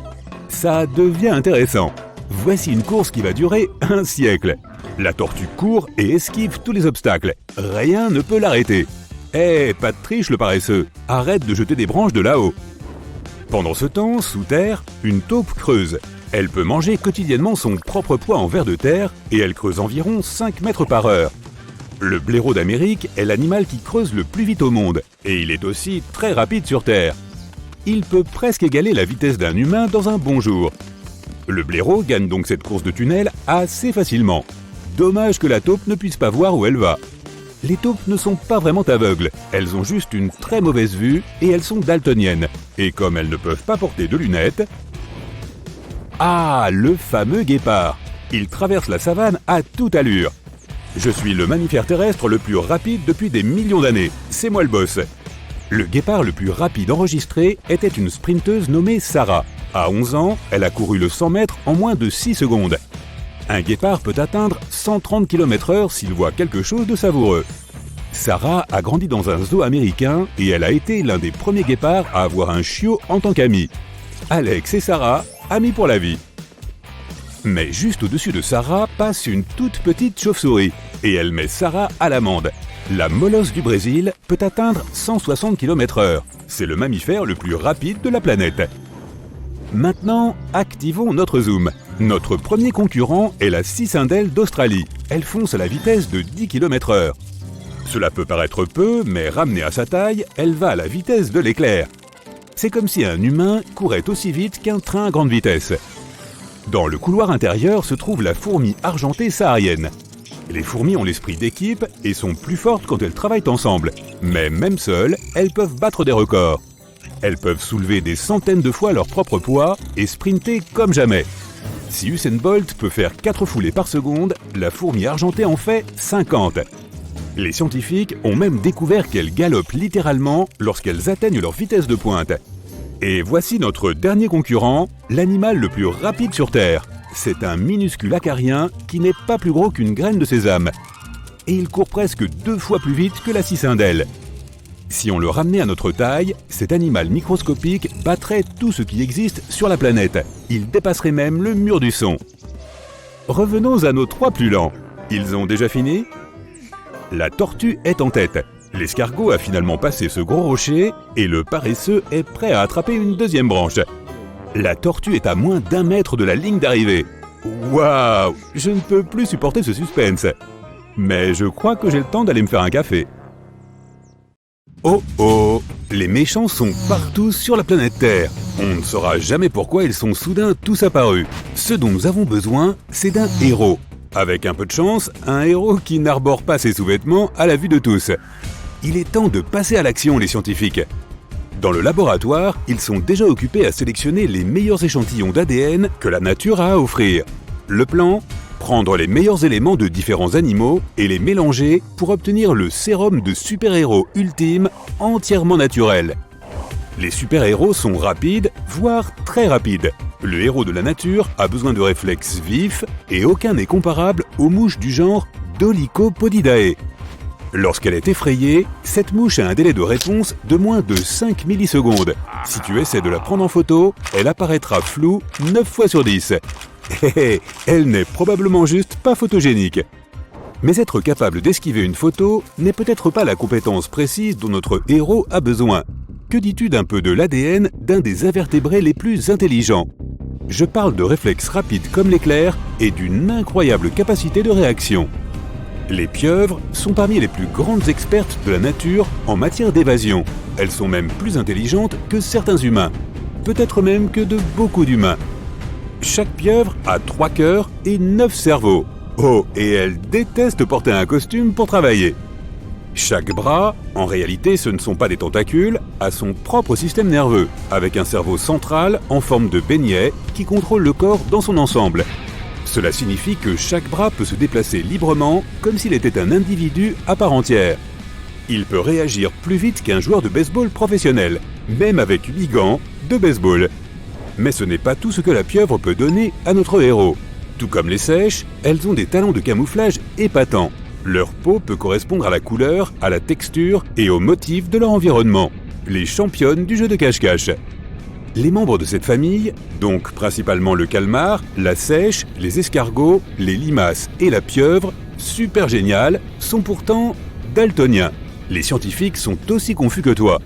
Ça devient intéressant. Voici une course qui va durer 1 siècle. La tortue court et esquive tous les obstacles. Rien ne peut l'arrêter. Eh, pas de triche le paresseux. Arrête de jeter des branches de là-haut. Pendant ce temps, sous terre, une taupe creuse. Elle peut manger quotidiennement son propre poids en vers de terre et elle creuse environ 5 mètres par heure. Le blaireau d'Amérique est l'animal qui creuse le plus vite au monde et il est aussi très rapide sur terre. Il peut presque égaler la vitesse d'un humain dans un bon jour. Le blaireau gagne donc cette course de tunnel assez facilement. Dommage que la taupe ne puisse pas voir où elle va. Les taupes ne sont pas vraiment aveugles, elles ont juste une très mauvaise vue et elles sont daltoniennes. Et comme elles ne peuvent pas porter de lunettes... Ah, le fameux guépard! Il traverse la savane à toute allure. Je suis le mammifère terrestre le plus rapide depuis des millions d'années. C'est moi le boss. Le guépard le plus rapide enregistré était une sprinteuse nommée Sarah. À 11 ans, elle a couru le 100 mètres en moins de 6 secondes. Un guépard peut atteindre 130 km/h s'il voit quelque chose de savoureux. Sarah a grandi dans un zoo américain et elle a été l'un des premiers guépards à avoir un chiot en tant qu'ami. Alex et Sarah, amis pour la vie. Mais juste au-dessus de Sarah passe une toute petite chauve-souris et elle met Sarah à l'amende. La molosse du Brésil peut atteindre 160 km/h. C'est le mammifère le plus rapide de la planète. Maintenant, activons notre zoom. Notre premier concurrent est la cicindelle d'Australie. Elle fonce à la vitesse de 10 km/h. Cela peut paraître peu, mais ramenée à sa taille, elle va à la vitesse de l'éclair. C'est comme si un humain courait aussi vite qu'un train à grande vitesse. Dans le couloir intérieur se trouve la fourmi argentée saharienne. Les fourmis ont l'esprit d'équipe et sont plus fortes quand elles travaillent ensemble. Mais même seules, elles peuvent battre des records. Elles peuvent soulever des centaines de fois leur propre poids et sprinter comme jamais. Si Usain Bolt peut faire 4 foulées par seconde, la fourmi argentée en fait 50. Les scientifiques ont même découvert qu'elles galopent littéralement lorsqu'elles atteignent leur vitesse de pointe. Et voici notre dernier concurrent, l'animal le plus rapide sur Terre. C'est un minuscule acarien qui n'est pas plus gros qu'une graine de sésame. Et il court presque 2 fois plus vite que la cicindelle. Si on le ramenait à notre taille, cet animal microscopique battrait tout ce qui existe sur la planète. Il dépasserait même le mur du son. Revenons à nos 3 plus lents. Ils ont déjà fini ? La tortue est en tête. L'escargot a finalement passé ce gros rocher et le paresseux est prêt à attraper une deuxième branche. La tortue est à moins d'1 mètre de la ligne d'arrivée. Waouh! Je ne peux plus supporter ce suspense. Mais je crois que j'ai le temps d'aller me faire un café. Oh oh! Les méchants sont partout sur la planète Terre. On ne saura jamais pourquoi ils sont soudain tous apparus. Ce dont nous avons besoin, c'est d'un héros. Avec un peu de chance, un héros qui n'arbore pas ses sous-vêtements à la vue de tous. Il est temps de passer à l'action, les scientifiques. Dans le laboratoire, ils sont déjà occupés à sélectionner les meilleurs échantillons d'ADN que la nature a à offrir. Le plan ? Prendre les meilleurs éléments de différents animaux et les mélanger pour obtenir le sérum de super-héros ultime entièrement naturel. Les super-héros sont rapides, voire très rapides. Le héros de la nature a besoin de réflexes vifs et aucun n'est comparable aux mouches du genre Dolichopodidae. Lorsqu'elle est effrayée, cette mouche a un délai de réponse de moins de 5 millisecondes. Si tu essaies de la prendre en photo, elle apparaîtra floue 9 fois sur 10. Elle n'est probablement juste pas photogénique. Mais être capable d'esquiver une photo n'est peut-être pas la compétence précise dont notre héros a besoin. Que dis-tu d'un peu de l'ADN d'un des invertébrés les plus intelligents ? Je parle de réflexes rapides comme l'éclair et d'une incroyable capacité de réaction. Les pieuvres sont parmi les plus grandes expertes de la nature en matière d'évasion. Elles sont même plus intelligentes que certains humains. Peut-être même que de beaucoup d'humains. Chaque pieuvre a 3 cœurs et 9 cerveaux. Oh, et elle déteste porter un costume pour travailler. Chaque bras, en réalité ce ne sont pas des tentacules, a son propre système nerveux, avec un cerveau central en forme de beignet qui contrôle le corps dans son ensemble. Cela signifie que chaque bras peut se déplacer librement comme s'il était un individu à part entière. Il peut réagir plus vite qu'un joueur de baseball professionnel, même avec 8 gants de baseball. Mais ce n'est pas tout ce que la pieuvre peut donner à notre héros. Tout comme les seiches, elles ont des talents de camouflage épatants. Leur peau peut correspondre à la couleur, à la texture et au motif de leur environnement. Les championnes du jeu de cache-cache. Les membres de cette famille, donc principalement le calmar, la seiche, les escargots, les limaces et la pieuvre, super géniales, sont pourtant daltoniens. Les scientifiques sont aussi confus que toi.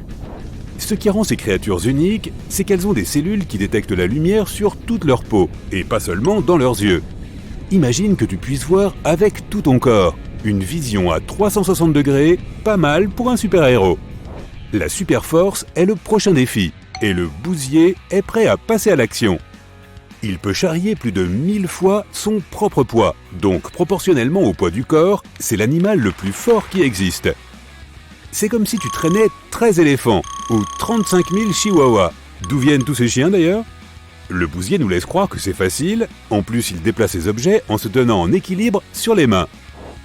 Ce qui rend ces créatures uniques, c'est qu'elles ont des cellules qui détectent la lumière sur toute leur peau, et pas seulement dans leurs yeux. Imagine que tu puisses voir avec tout ton corps. Une vision à 360 degrés, pas mal pour un super-héros. La super-force est le prochain défi, et le bousier est prêt à passer à l'action. Il peut charrier plus de 1000 fois son propre poids, donc proportionnellement au poids du corps, c'est l'animal le plus fort qui existe. C'est comme si tu traînais 13 éléphants ou 35 000 chihuahuas. D'où viennent tous ces chiens d'ailleurs ? Le bousier nous laisse croire que c'est facile, en plus il déplace ses objets en se tenant en équilibre sur les mains.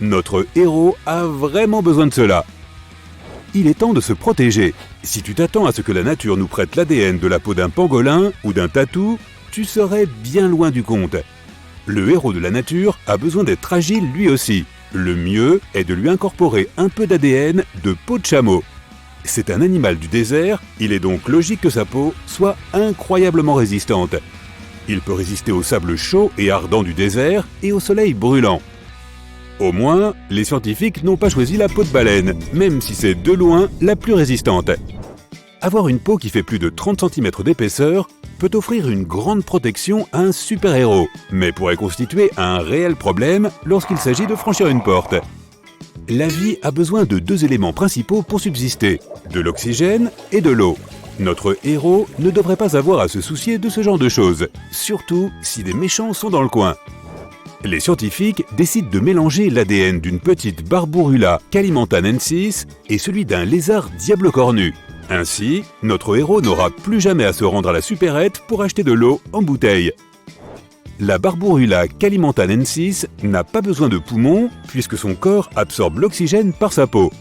Notre héros a vraiment besoin de cela. Il est temps de se protéger. Si tu t'attends à ce que la nature nous prête l'ADN de la peau d'un pangolin ou d'un tatou, tu serais bien loin du compte. Le héros de la nature a besoin d'être agile lui aussi. Le mieux est de lui incorporer un peu d'ADN de peau de chameau. C'est un animal du désert, il est donc logique que sa peau soit incroyablement résistante. Il peut résister au sable chaud et ardent du désert et au soleil brûlant. Au moins, les scientifiques n'ont pas choisi la peau de baleine, même si c'est de loin la plus résistante. Avoir une peau qui fait plus de 30 cm d'épaisseur peut offrir une grande protection à un super-héros, mais pourrait constituer un réel problème lorsqu'il s'agit de franchir une porte. La vie a besoin de 2 éléments principaux pour subsister, de l'oxygène et de l'eau. Notre héros ne devrait pas avoir à se soucier de ce genre de choses, surtout si des méchants sont dans le coin. Les scientifiques décident de mélanger l'ADN d'une petite Barbourula calimentanensis et celui d'un lézard diable cornu. Ainsi, notre héros n'aura plus jamais à se rendre à la supérette pour acheter de l'eau en bouteille. La Barbourula calimentanensis n'a pas besoin de poumons puisque son corps absorbe l'oxygène par sa peau.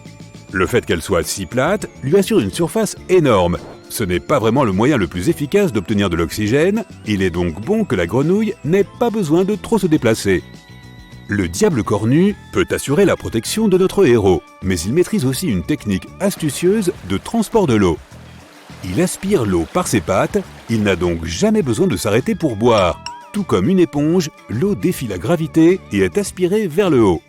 Le fait qu'elle soit si plate lui assure une surface énorme. Ce n'est pas vraiment le moyen le plus efficace d'obtenir de l'oxygène, il est donc bon que la grenouille n'ait pas besoin de trop se déplacer. Le diable cornu peut assurer la protection de notre héros, mais il maîtrise aussi une technique astucieuse de transport de l'eau. Il aspire l'eau par ses pattes, il n'a donc jamais besoin de s'arrêter pour boire. Tout comme une éponge, l'eau défie la gravité et est aspirée vers le haut.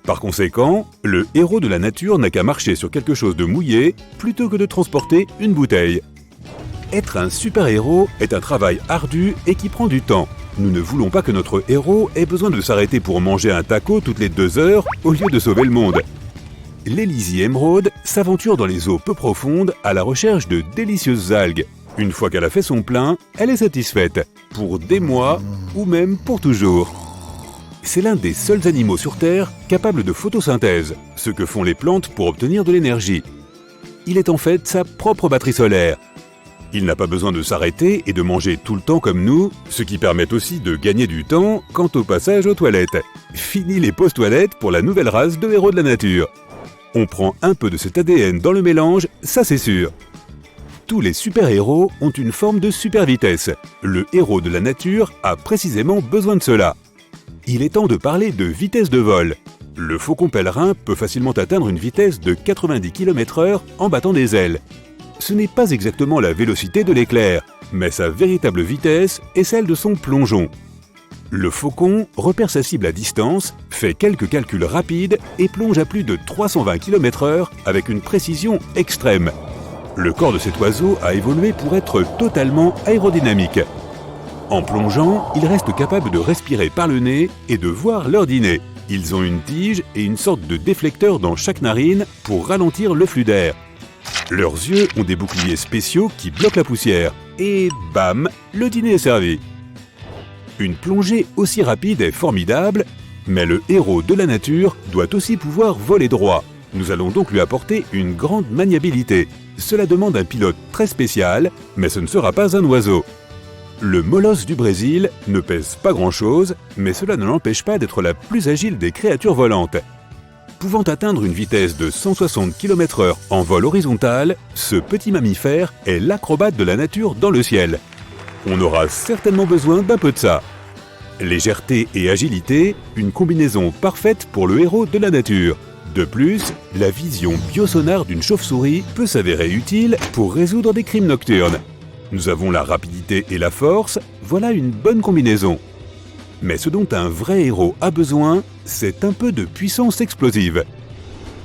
Par conséquent, le héros de la nature n'a qu'à marcher sur quelque chose de mouillé plutôt que de transporter une bouteille. Être un super-héros est un travail ardu et qui prend du temps. Nous ne voulons pas que notre héros ait besoin de s'arrêter pour manger un taco toutes les 2 heures au lieu de sauver le monde. L'Elysie émeraude s'aventure dans les eaux peu profondes à la recherche de délicieuses algues. Une fois qu'elle a fait son plein, elle est satisfaite, pour des mois ou même pour toujours. C'est l'un des seuls animaux sur Terre capables de photosynthèse, ce que font les plantes pour obtenir de l'énergie. Il est en fait sa propre batterie solaire. Il n'a pas besoin de s'arrêter et de manger tout le temps comme nous, ce qui permet aussi de gagner du temps quant au passage aux toilettes. Fini les pauses toilettes pour la nouvelle race de héros de la nature. On prend un peu de cet ADN dans le mélange, ça c'est sûr. Tous les super-héros ont une forme de super-vitesse. Le héros de la nature a précisément besoin de cela. Il est temps de parler de vitesse de vol. Le faucon pèlerin peut facilement atteindre une vitesse de 90 km/h en battant des ailes. Ce n'est pas exactement la vélocité de l'éclair, mais sa véritable vitesse est celle de son plongeon. Le faucon repère sa cible à distance, fait quelques calculs rapides et plonge à plus de 320 km/h avec une précision extrême. Le corps de cet oiseau a évolué pour être totalement aérodynamique. En plongeant, il reste capable de respirer par le nez et de voir leur dîner. Ils ont une tige et une sorte de déflecteur dans chaque narine pour ralentir le flux d'air. Leurs yeux ont des boucliers spéciaux qui bloquent la poussière. Et bam, le dîner est servi. Une plongée aussi rapide est formidable, mais le héros de la nature doit aussi pouvoir voler droit. Nous allons donc lui apporter une grande maniabilité. Cela demande un pilote très spécial, mais ce ne sera pas un oiseau. Le molosse du Brésil ne pèse pas grand-chose, mais cela ne l'empêche pas d'être la plus agile des créatures volantes. Pouvant atteindre une vitesse de 160 km/h en vol horizontal, ce petit mammifère est l'acrobate de la nature dans le ciel. On aura certainement besoin d'un peu de ça. Légèreté et agilité, une combinaison parfaite pour le héros de la nature. De plus, la vision biosonare d'une chauve-souris peut s'avérer utile pour résoudre des crimes nocturnes. Nous avons la rapidité et la force, voilà une bonne combinaison. Mais ce dont un vrai héros a besoin, c'est un peu de puissance explosive.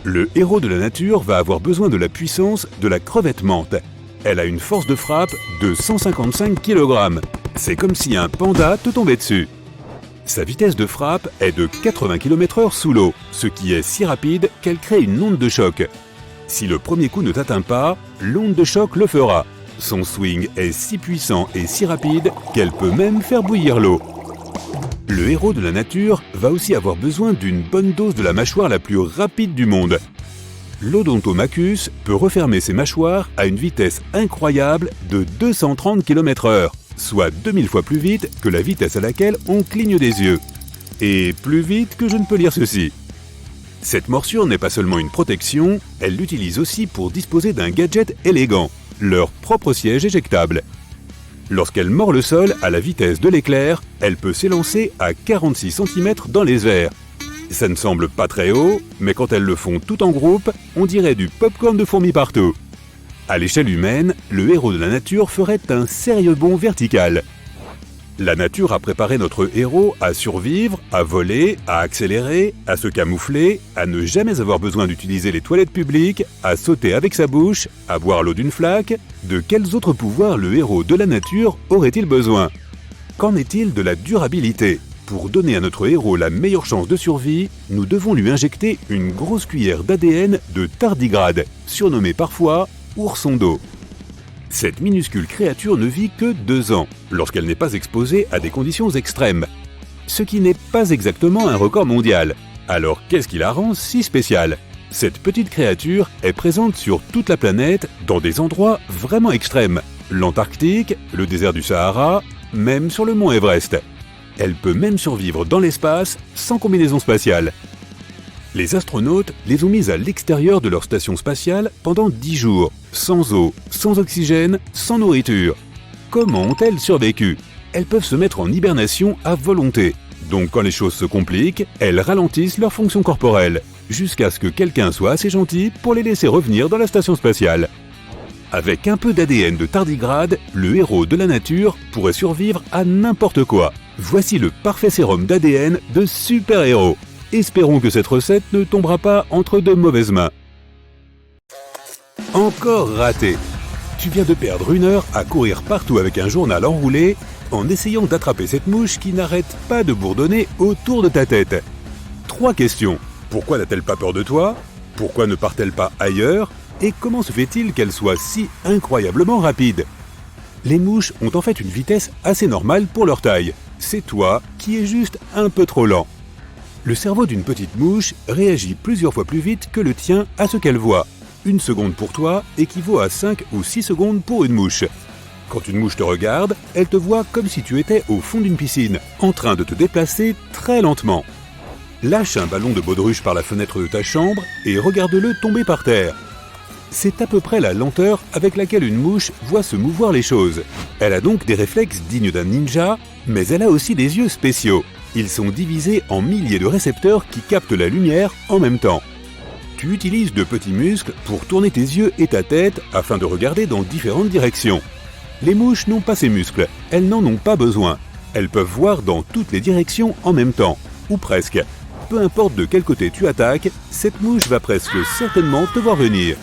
Le héros de la nature va avoir besoin de la puissance de la crevette menthe. Elle a une force de frappe de 155 kg. C'est comme si un panda te tombait dessus. Sa vitesse de frappe est de 80 km/h sous l'eau, ce qui est si rapide qu'elle crée une onde de choc. Si le premier coup ne t'atteint pas, l'onde de choc le fera. Son swing est si puissant et si rapide qu'elle peut même faire bouillir l'eau. Le héros de la nature va aussi avoir besoin d'une bonne dose de la mâchoire la plus rapide du monde. L'Odontomachus peut refermer ses mâchoires à une vitesse incroyable de 230 km/h, soit 2000 fois plus vite que la vitesse à laquelle on cligne des yeux. Et plus vite que je ne peux lire ceci. Cette morsure n'est pas seulement une protection, elle l'utilise aussi pour disposer d'un gadget élégant, leur propre siège éjectable. Lorsqu'elle mord le sol à la vitesse de l'éclair, elle peut s'élancer à 46 cm dans les airs. Ça ne semble pas très haut, mais quand elles le font tout en groupe, on dirait du popcorn de fourmis partout. À l'échelle humaine, le héros de la nature ferait un sérieux bond vertical. La nature a préparé notre héros à survivre, à voler, à accélérer, à se camoufler, à ne jamais avoir besoin d'utiliser les toilettes publiques, à sauter avec sa bouche, à boire l'eau d'une flaque. De quels autres pouvoirs le héros de la nature aurait-il besoin? Qu'en est-il de la durabilité? Pour donner à notre héros la meilleure chance de survie, nous devons lui injecter une grosse cuillère d'ADN de tardigrade, surnommé parfois ourson d'eau. Cette minuscule créature ne vit que 2 ans, lorsqu'elle n'est pas exposée à des conditions extrêmes. Ce qui n'est pas exactement un record mondial. Alors qu'est-ce qui la rend si spéciale? Cette petite créature est présente sur toute la planète dans des endroits vraiment extrêmes. L'Antarctique, le désert du Sahara, même sur le mont Everest. Elle peut même survivre dans l'espace sans combinaison spatiale. Les astronautes les ont mises à l'extérieur de leur station spatiale pendant 10 jours, sans eau, sans oxygène, sans nourriture. Comment ont-elles survécu? Elles peuvent se mettre en hibernation à volonté. Donc quand les choses se compliquent, elles ralentissent leur fonction corporelle, jusqu'à ce que quelqu'un soit assez gentil pour les laisser revenir dans la station spatiale. Avec un peu d'ADN de tardigrade, le héros de la nature pourrait survivre à n'importe quoi. Voici le parfait sérum d'ADN de super-héros. Espérons que cette recette ne tombera pas entre de mauvaises mains. Encore raté! Tu viens de perdre 1 heure à courir partout avec un journal enroulé en essayant d'attraper cette mouche qui n'arrête pas de bourdonner autour de ta tête. 3 questions. Pourquoi n'a-t-elle pas peur de toi? Pourquoi ne part-elle pas ailleurs? Et comment se fait-il qu'elle soit si incroyablement rapide? Les mouches ont en fait une vitesse assez normale pour leur taille. C'est toi qui es juste un peu trop lent. Le cerveau d'une petite mouche réagit plusieurs fois plus vite que le tien à ce qu'elle voit. 1 seconde pour toi équivaut à 5 ou 6 secondes pour une mouche. Quand une mouche te regarde, elle te voit comme si tu étais au fond d'une piscine, en train de te déplacer très lentement. Lâche un ballon de baudruche par la fenêtre de ta chambre et regarde-le tomber par terre. C'est à peu près la lenteur avec laquelle une mouche voit se mouvoir les choses. Elle a donc des réflexes dignes d'un ninja, mais elle a aussi des yeux spéciaux. Ils sont divisés en milliers de récepteurs qui captent la lumière en même temps. Tu utilises de petits muscles pour tourner tes yeux et ta tête afin de regarder dans différentes directions. Les mouches n'ont pas ces muscles, elles n'en ont pas besoin. Elles peuvent voir dans toutes les directions en même temps, ou presque. Peu importe de quel côté tu attaques, cette mouche va presque certainement te voir venir.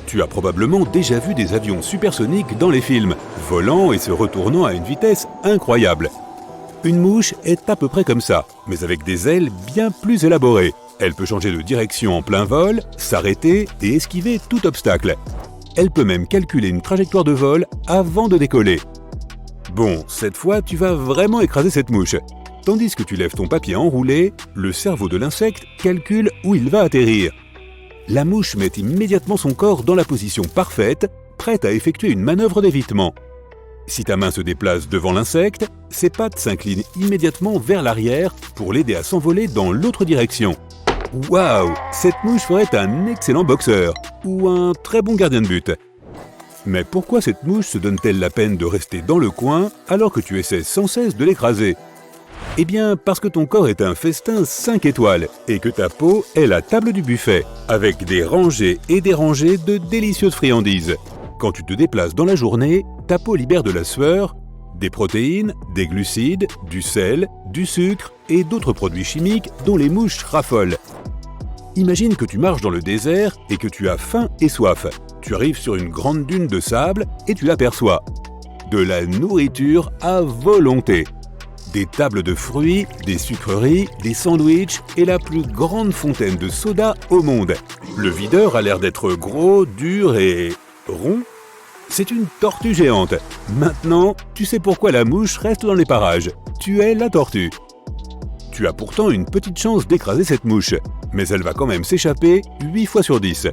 Tu as probablement déjà vu des avions supersoniques dans les films, volant et se retournant à une vitesse incroyable. Une mouche est à peu près comme ça, mais avec des ailes bien plus élaborées. Elle peut changer de direction en plein vol, s'arrêter et esquiver tout obstacle. Elle peut même calculer une trajectoire de vol avant de décoller. Bon, cette fois, tu vas vraiment écraser cette mouche. Tandis que tu lèves ton papier enroulé, le cerveau de l'insecte calcule où il va atterrir. La mouche met immédiatement son corps dans la position parfaite, prête à effectuer une manœuvre d'évitement. Si ta main se déplace devant l'insecte, ses pattes s'inclinent immédiatement vers l'arrière pour l'aider à s'envoler dans l'autre direction. Waouh! Cette mouche ferait un excellent boxeur ou un très bon gardien de but. Mais pourquoi cette mouche se donne-t-elle la peine de rester dans le coin alors que tu essaies sans cesse de l'écraser? Eh bien, parce que ton corps est un festin 5 étoiles et que ta peau est la table du buffet, avec des rangées et des rangées de délicieuses friandises. Quand tu te déplaces dans la journée, ta peau libère de la sueur, des protéines, des glucides, du sel, du sucre et d'autres produits chimiques dont les mouches raffolent. Imagine que tu marches dans le désert et que tu as faim et soif. Tu arrives sur une grande dune de sable et tu l'aperçois. De la nourriture à volonté. Des tables de fruits, des sucreries, des sandwichs et la plus grande fontaine de soda au monde. Le videur a l'air d'être gros, dur et rond. C'est une tortue géante. Maintenant, tu sais pourquoi la mouche reste dans les parages. Tu es la tortue. Tu as pourtant une petite chance d'écraser cette mouche, mais elle va quand même s'échapper 8 fois sur 10.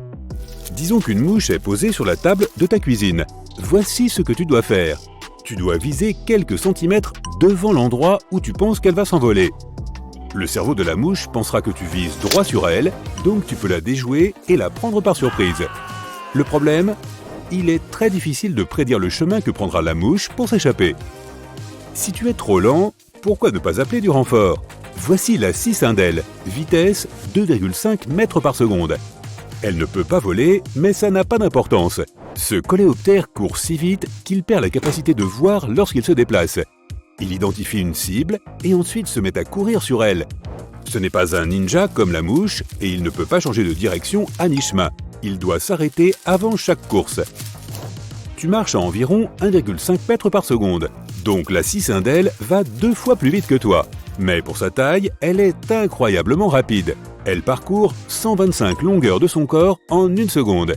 Disons qu'une mouche est posée sur la table de ta cuisine. Voici ce que tu dois faire. Tu dois viser quelques centimètres devant l'endroit où tu penses qu'elle va s'envoler. Le cerveau de la mouche pensera que tu vises droit sur elle, donc tu peux la déjouer et la prendre par surprise. Le problème, il est très difficile de prédire le chemin que prendra la mouche pour s'échapper. Si tu es trop lent, pourquoi ne pas appeler du renfort? Voici la cicindèle, vitesse 2,5 mètres par seconde. Elle ne peut pas voler, mais ça n'a pas d'importance. Ce coléoptère court si vite qu'il perd la capacité de voir lorsqu'il se déplace. Il identifie une cible et ensuite se met à courir sur elle. Ce n'est pas un ninja comme la mouche et il ne peut pas changer de direction à mi-chemin. Il doit s'arrêter avant chaque course. Tu marches à environ 1,5 mètres par seconde, donc la cicindèle va 2 fois plus vite que toi. Mais pour sa taille, elle est incroyablement rapide. Elle parcourt 125 longueurs de son corps en 1 seconde.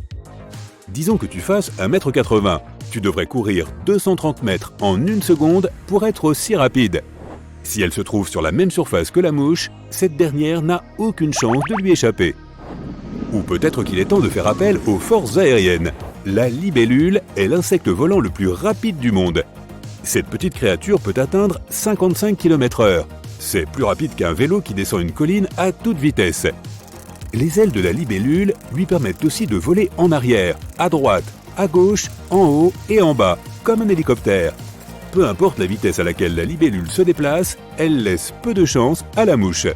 Disons que tu fasses 1,80 m. Tu devrais courir 230 mètres en 1 seconde pour être aussi rapide. Si elle se trouve sur la même surface que la mouche, cette dernière n'a aucune chance de lui échapper. Ou peut-être qu'il est temps de faire appel aux forces aériennes. La libellule est l'insecte volant le plus rapide du monde. Cette petite créature peut atteindre 55 km/h. C'est plus rapide qu'un vélo qui descend une colline à toute vitesse. Les ailes de la libellule lui permettent aussi de voler en arrière, à droite, à gauche, en haut et en bas, comme un hélicoptère. Peu importe la vitesse à laquelle la libellule se déplace, elle laisse peu de chance à la mouche.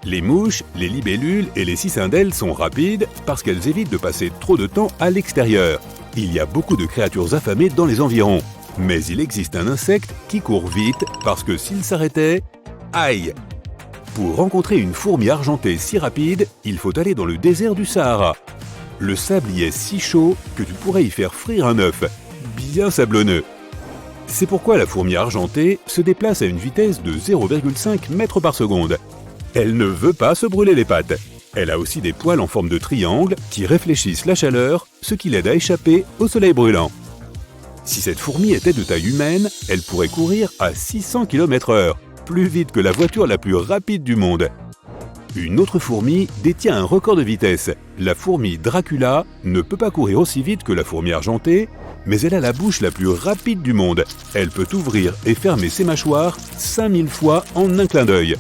Les mouches, les libellules et les cicindèles sont rapides parce qu'elles évitent de passer trop de temps à l'extérieur. Il y a beaucoup de créatures affamées dans les environs. Mais il existe un insecte qui court vite parce que s'il s'arrêtait, aïe! Pour rencontrer une fourmi argentée si rapide, il faut aller dans le désert du Sahara. Le sable y est si chaud que tu pourrais y faire frire un œuf, bien sablonneux. C'est pourquoi la fourmi argentée se déplace à une vitesse de 0,5 mètres par seconde. Elle ne veut pas se brûler les pattes. Elle a aussi des poils en forme de triangle qui réfléchissent la chaleur, ce qui l'aide à échapper au soleil brûlant. Si cette fourmi était de taille humaine, elle pourrait courir à 600 km/h, plus vite que la voiture la plus rapide du monde. Une autre fourmi détient un record de vitesse. La fourmi Dracula ne peut pas courir aussi vite que la fourmi argentée, mais elle a la bouche la plus rapide du monde. Elle peut ouvrir et fermer ses mâchoires 5000 fois en un clin d'œil.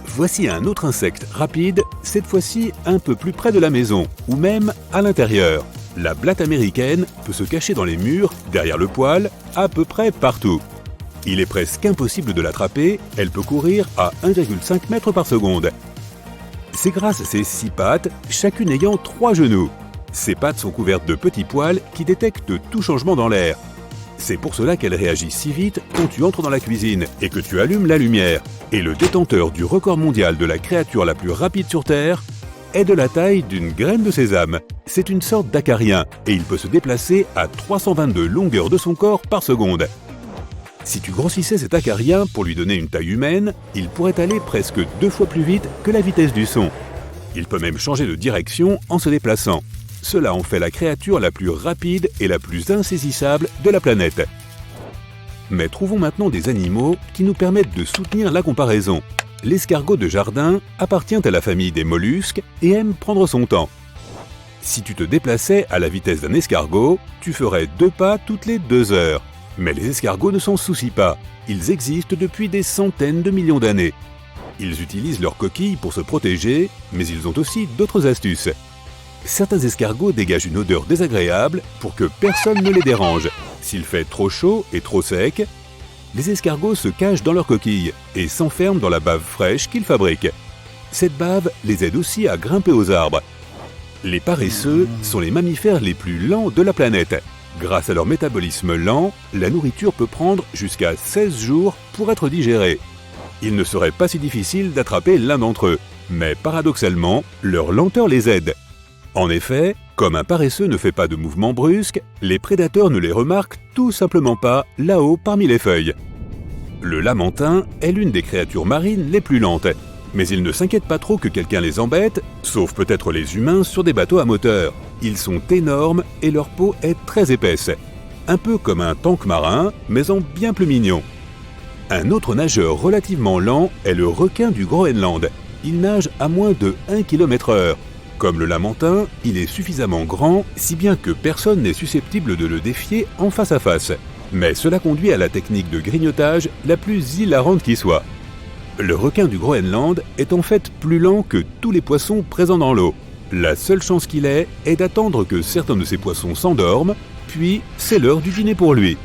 Voici un autre insecte rapide, cette fois-ci un peu plus près de la maison, ou même à l'intérieur. La blatte américaine peut se cacher dans les murs, derrière le poêle, à peu près partout. Il est presque impossible de l'attraper, elle peut courir à 1,5 mètres par seconde. C'est grâce à ses 6 pattes, chacune ayant 3 genoux. Ses pattes sont couvertes de petits poils qui détectent tout changement dans l'air. C'est pour cela qu'elle réagit si vite quand tu entres dans la cuisine et que tu allumes la lumière. Et le détenteur du record mondial de la créature la plus rapide sur Terre est de la taille d'une graine de sésame. C'est une sorte d'acarien et il peut se déplacer à 322 longueurs de son corps par seconde. Si tu grossissais cet acarien pour lui donner une taille humaine, il pourrait aller presque 2 fois plus vite que la vitesse du son. Il peut même changer de direction en se déplaçant. Cela en fait la créature la plus rapide et la plus insaisissable de la planète. Mais trouvons maintenant des animaux qui nous permettent de soutenir la comparaison. L'escargot de jardin appartient à la famille des mollusques et aime prendre son temps. Si tu te déplaçais à la vitesse d'un escargot, tu ferais 2 pas toutes les 2 heures. Mais les escargots ne s'en soucient pas. Ils existent depuis des centaines de millions d'années. Ils utilisent leurs coquilles pour se protéger, mais ils ont aussi d'autres astuces. Certains escargots dégagent une odeur désagréable pour que personne ne les dérange. S'il fait trop chaud et trop sec, les escargots se cachent dans leurs coquilles et s'enferment dans la bave fraîche qu'ils fabriquent. Cette bave les aide aussi à grimper aux arbres. Les paresseux sont les mammifères les plus lents de la planète. Grâce à leur métabolisme lent, la nourriture peut prendre jusqu'à 16 jours pour être digérée. Il ne serait pas si difficile d'attraper l'un d'entre eux, mais paradoxalement, leur lenteur les aide. En effet, comme un paresseux ne fait pas de mouvements brusques, les prédateurs ne les remarquent tout simplement pas là-haut parmi les feuilles. Le lamantin est l'une des créatures marines les plus lentes. Mais ils ne s'inquiètent pas trop que quelqu'un les embête, sauf peut-être les humains sur des bateaux à moteur. Ils sont énormes et leur peau est très épaisse. Un peu comme un tank marin, mais en bien plus mignon. Un autre nageur relativement lent est le requin du Groenland. Il nage à moins de 1 km/h. Comme le lamantin, il est suffisamment grand, si bien que personne n'est susceptible de le défier en face à face. Mais cela conduit à la technique de grignotage la plus hilarante qui soit. Le requin du Groenland est en fait plus lent que tous les poissons présents dans l'eau. La seule chance qu'il ait est d'attendre que certains de ces poissons s'endorment, puis c'est l'heure du dîner pour lui.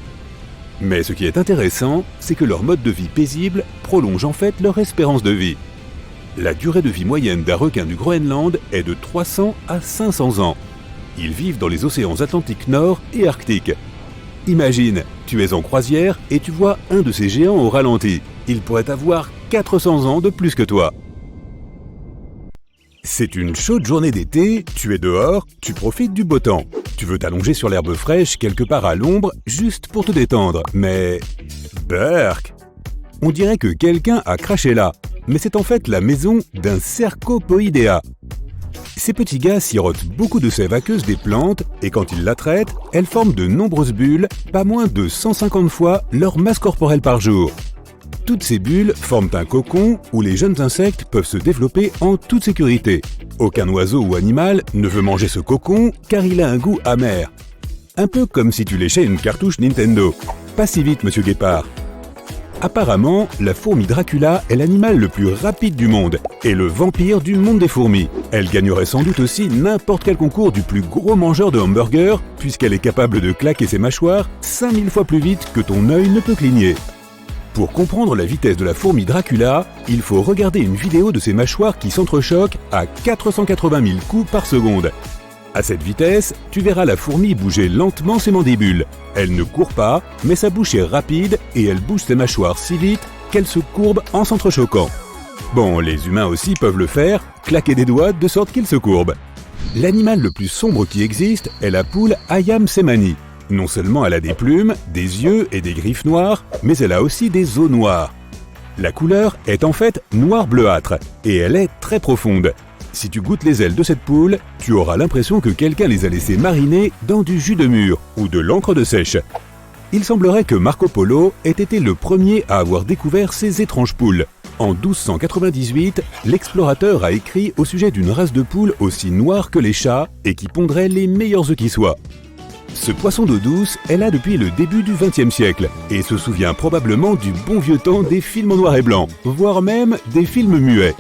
Mais ce qui est intéressant, c'est que leur mode de vie paisible prolonge en fait leur espérance de vie. La durée de vie moyenne d'un requin du Groenland est de 300 à 500 ans. Ils vivent dans les océans Atlantique Nord et Arctique. Imagine, tu es en croisière et tu vois un de ces géants au ralenti. Il pourrait avoir 400 ans de plus que toi. C'est une chaude journée d'été, tu es dehors, tu profites du beau temps. Tu veux t'allonger sur l'herbe fraîche quelque part à l'ombre, juste pour te détendre. Mais... Berk! On dirait que quelqu'un a craché là. Mais c'est en fait la maison d'un Cercopoidea. Ces petits gars sirotent beaucoup de sève aqueuse des plantes et quand ils la traitent, elles forment de nombreuses bulles, pas moins de 150 fois leur masse corporelle par jour. Toutes ces bulles forment un cocon où les jeunes insectes peuvent se développer en toute sécurité. Aucun oiseau ou animal ne veut manger ce cocon car il a un goût amer. Un peu comme si tu léchais une cartouche Nintendo. Pas si vite, monsieur Guépard. Apparemment, la fourmi Dracula est l'animal le plus rapide du monde et le vampire du monde des fourmis. Elle gagnerait sans doute aussi n'importe quel concours du plus gros mangeur de hamburgers puisqu'elle est capable de claquer ses mâchoires 5000 fois plus vite que ton œil ne peut cligner. Pour comprendre la vitesse de la fourmi Dracula, il faut regarder une vidéo de ses mâchoires qui s'entrechoquent à 480 000 coups par seconde. À cette vitesse, tu verras la fourmi bouger lentement ses mandibules. Elle ne court pas, mais sa bouche est rapide et elle bouge ses mâchoires si vite qu'elle se courbe en s'entrechoquant. Bon, les humains aussi peuvent le faire, claquer des doigts de sorte qu'ils se courbent. L'animal le plus sombre qui existe est la poule Ayam Semani. Non seulement elle a des plumes, des yeux et des griffes noires, mais elle a aussi des os noirs. La couleur est en fait noir bleuâtre et elle est très profonde. Si tu goûtes les ailes de cette poule, tu auras l'impression que quelqu'un les a laissées mariner dans du jus de mûre ou de l'encre de sèche. Il semblerait que Marco Polo ait été le premier à avoir découvert ces étranges poules. En 1298, l'explorateur a écrit au sujet d'une race de poules aussi noire que les chats et qui pondrait les meilleurs œufs qui soient. Ce poisson d'eau douce est là depuis le début du XXe siècle et se souvient probablement du bon vieux temps des films en noir et blanc, voire même des films muets.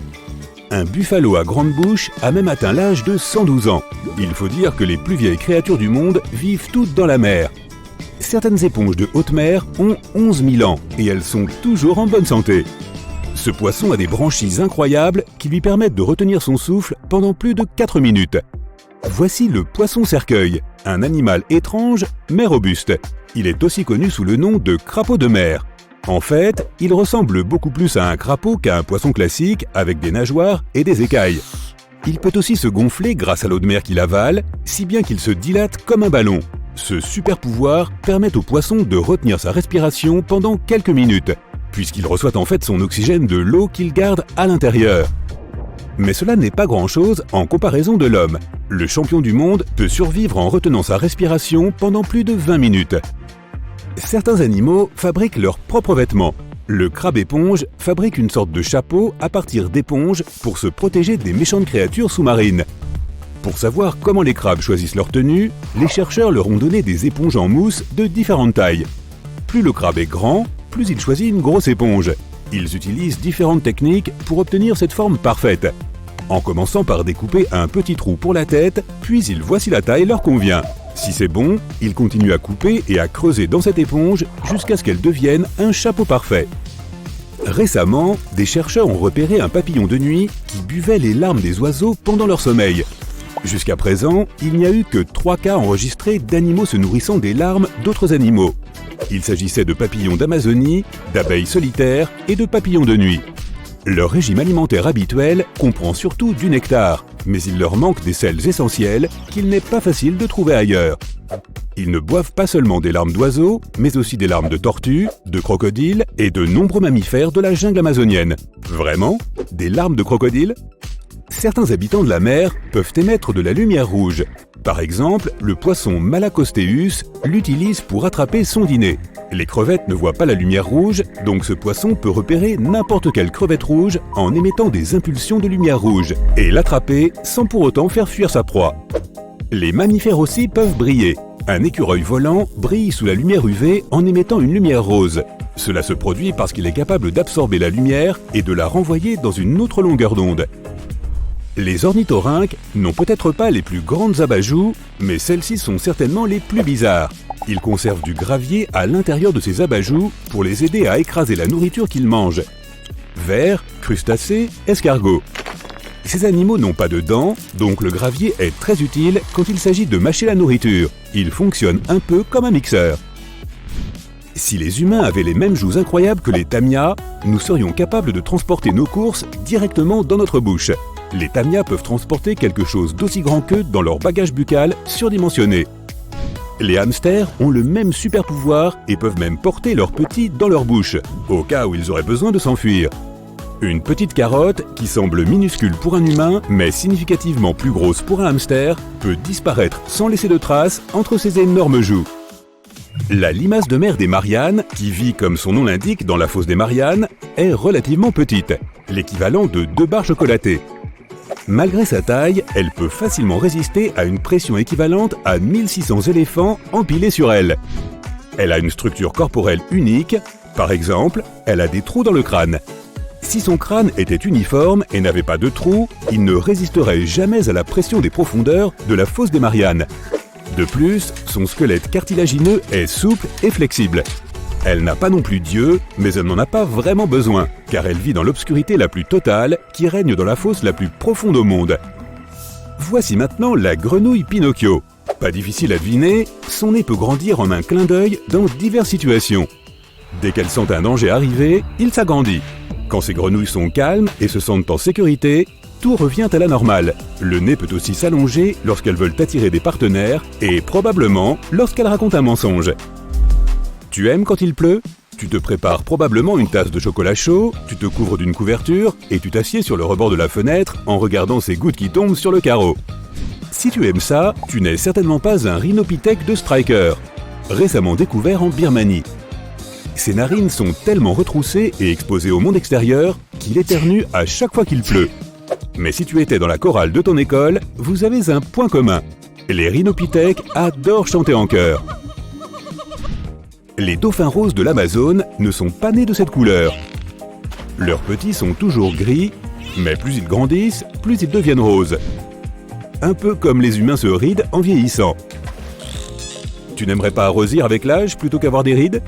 Un buffalo à grande bouche a même atteint l'âge de 112 ans. Il faut dire que les plus vieilles créatures du monde vivent toutes dans la mer. Certaines éponges de haute mer ont 11 000 ans et elles sont toujours en bonne santé. Ce poisson a des branchies incroyables qui lui permettent de retenir son souffle pendant plus de 4 minutes. Voici le poisson cercueil, un animal étrange mais robuste. Il est aussi connu sous le nom de crapaud de mer. En fait, il ressemble beaucoup plus à un crapaud qu'à un poisson classique avec des nageoires et des écailles. Il peut aussi se gonfler grâce à l'eau de mer qu'il avale, si bien qu'il se dilate comme un ballon. Ce super pouvoir permet au poisson de retenir sa respiration pendant quelques minutes, puisqu'il reçoit en fait son oxygène de l'eau qu'il garde à l'intérieur. Mais cela n'est pas grand-chose en comparaison de l'homme. Le champion du monde peut survivre en retenant sa respiration pendant plus de 20 minutes. Certains animaux fabriquent leurs propres vêtements. Le crabe-éponge fabrique une sorte de chapeau à partir d'éponges pour se protéger des méchantes créatures sous-marines. Pour savoir comment les crabes choisissent leur tenue, les chercheurs leur ont donné des éponges en mousse de différentes tailles. Plus le crabe est grand, plus il choisit une grosse éponge. Ils utilisent différentes techniques pour obtenir cette forme parfaite. En commençant par découper un petit trou pour la tête, puis ils voient si la taille leur convient. Si c'est bon, ils continuent à couper et à creuser dans cette éponge jusqu'à ce qu'elle devienne un chapeau parfait. Récemment, des chercheurs ont repéré un papillon de nuit qui buvait les larmes des oiseaux pendant leur sommeil. Jusqu'à présent, il n'y a eu que 3 cas enregistrés d'animaux se nourrissant des larmes d'autres animaux. Il s'agissait de papillons d'Amazonie, d'abeilles solitaires et de papillons de nuit. Leur régime alimentaire habituel comprend surtout du nectar, mais il leur manque des sels essentiels qu'il n'est pas facile de trouver ailleurs. Ils ne boivent pas seulement des larmes d'oiseaux, mais aussi des larmes de tortues, de crocodiles et de nombreux mammifères de la jungle amazonienne. Vraiment? Des larmes de crocodile? Certains habitants de la mer peuvent émettre de la lumière rouge. Par exemple, le poisson Malacosteus l'utilise pour attraper son dîner. Les crevettes ne voient pas la lumière rouge, donc ce poisson peut repérer n'importe quelle crevette rouge en émettant des impulsions de lumière rouge et l'attraper sans pour autant faire fuir sa proie. Les mammifères aussi peuvent briller. Un écureuil volant brille sous la lumière UV en émettant une lumière rose. Cela se produit parce qu'il est capable d'absorber la lumière et de la renvoyer dans une autre longueur d'onde. Les ornithorynques n'ont peut-être pas les plus grandes abat-joues, mais celles-ci sont certainement les plus bizarres. Ils conservent du gravier à l'intérieur de ces abat-joues pour les aider à écraser la nourriture qu'ils mangent. Vers, crustacés, escargots. Ces animaux n'ont pas de dents, donc le gravier est très utile quand il s'agit de mâcher la nourriture. Il fonctionne un peu comme un mixeur. Si les humains avaient les mêmes joues incroyables que les tamias, nous serions capables de transporter nos courses directement dans notre bouche. Les tamias peuvent transporter quelque chose d'aussi grand qu'eux dans leur bagage buccal surdimensionné. Les hamsters ont le même super pouvoir et peuvent même porter leurs petits dans leur bouche, au cas où ils auraient besoin de s'enfuir. Une petite carotte, qui semble minuscule pour un humain, mais significativement plus grosse pour un hamster, peut disparaître sans laisser de traces entre ses énormes joues. La limace de mer des Mariannes, qui vit comme son nom l'indique dans la fosse des Mariannes, est relativement petite, l'équivalent de 2 barres chocolatées. Malgré sa taille, elle peut facilement résister à une pression équivalente à 1600 éléphants empilés sur elle. Elle a une structure corporelle unique, par exemple, elle a des trous dans le crâne. Si son crâne était uniforme et n'avait pas de trous, il ne résisterait jamais à la pression des profondeurs de la fosse des Mariannes. De plus, son squelette cartilagineux est souple et flexible. Elle n'a pas non plus d'yeux, mais elle n'en a pas vraiment besoin, car elle vit dans l'obscurité la plus totale qui règne dans la fosse la plus profonde au monde. Voici maintenant la grenouille Pinocchio. Pas difficile à deviner, son nez peut grandir en un clin d'œil dans diverses situations. Dès qu'elle sent un danger arriver, il s'agrandit. Quand ces grenouilles sont calmes et se sentent en sécurité, tout revient à la normale. Le nez peut aussi s'allonger lorsqu'elles veulent attirer des partenaires et probablement lorsqu'elles racontent un mensonge. Tu aimes quand il pleut? Tu te prépares probablement une tasse de chocolat chaud, tu te couvres d'une couverture et tu t'assieds sur le rebord de la fenêtre en regardant ces gouttes qui tombent sur le carreau. Si tu aimes ça, tu n'es certainement pas un rhinopithèque de Stryker, récemment découvert en Birmanie. Ses narines sont tellement retroussées et exposées au monde extérieur qu'il éternue à chaque fois qu'il pleut. Mais si tu étais dans la chorale de ton école, vous avez un point commun. Les rhinopithèques adorent chanter en chœur. Les dauphins roses de l'Amazone ne sont pas nés de cette couleur. Leurs petits sont toujours gris, mais plus ils grandissent, plus ils deviennent roses. Un peu comme les humains se rident en vieillissant. Tu n'aimerais pas arrosir avec l'âge plutôt qu'avoir des rides?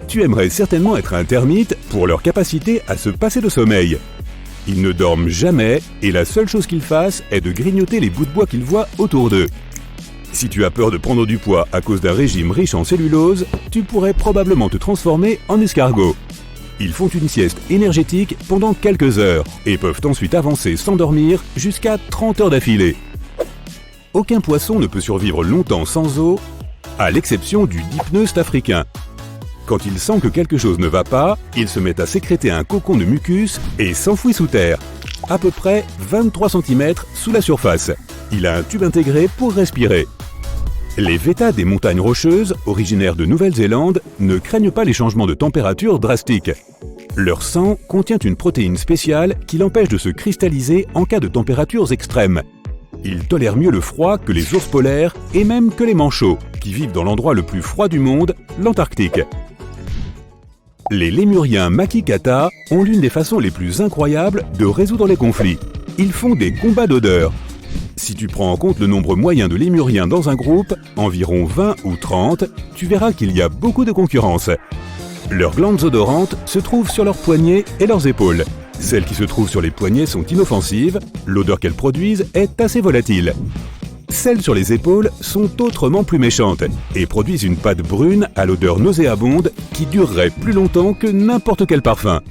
Tu aimerais certainement être un termite pour leur capacité à se passer de sommeil. Ils ne dorment jamais et la seule chose qu'ils fassent est de grignoter les bouts de bois qu'ils voient autour d'eux. Si tu as peur de prendre du poids à cause d'un régime riche en cellulose, tu pourrais probablement te transformer en escargot. Ils font une sieste énergétique pendant quelques heures et peuvent ensuite avancer sans dormir jusqu'à 30 heures d'affilée. Aucun poisson ne peut survivre longtemps sans eau, à l'exception du dipneust africain. Quand il sent que quelque chose ne va pas, il se met à sécréter un cocon de mucus et s'enfouit sous terre, à peu près 23 cm sous la surface. Il a un tube intégré pour respirer. Les vettas des montagnes rocheuses, originaires de Nouvelle-Zélande, ne craignent pas les changements de température drastiques. Leur sang contient une protéine spéciale qui l'empêche de se cristalliser en cas de températures extrêmes. Ils tolèrent mieux le froid que les ours polaires et même que les manchots, qui vivent dans l'endroit le plus froid du monde, l'Antarctique. Les lémuriens Makikata ont l'une des façons les plus incroyables de résoudre les conflits. Ils font des combats d'odeurs. Si tu prends en compte le nombre moyen de lémuriens dans un groupe, environ 20 ou 30, tu verras qu'il y a beaucoup de concurrence. Leurs glandes odorantes se trouvent sur leurs poignets et leurs épaules. Celles qui se trouvent sur les poignets sont inoffensives, l'odeur qu'elles produisent est assez volatile. Celles sur les épaules sont autrement plus méchantes et produisent une pâte brune à l'odeur nauséabonde qui durerait plus longtemps que n'importe quel parfum.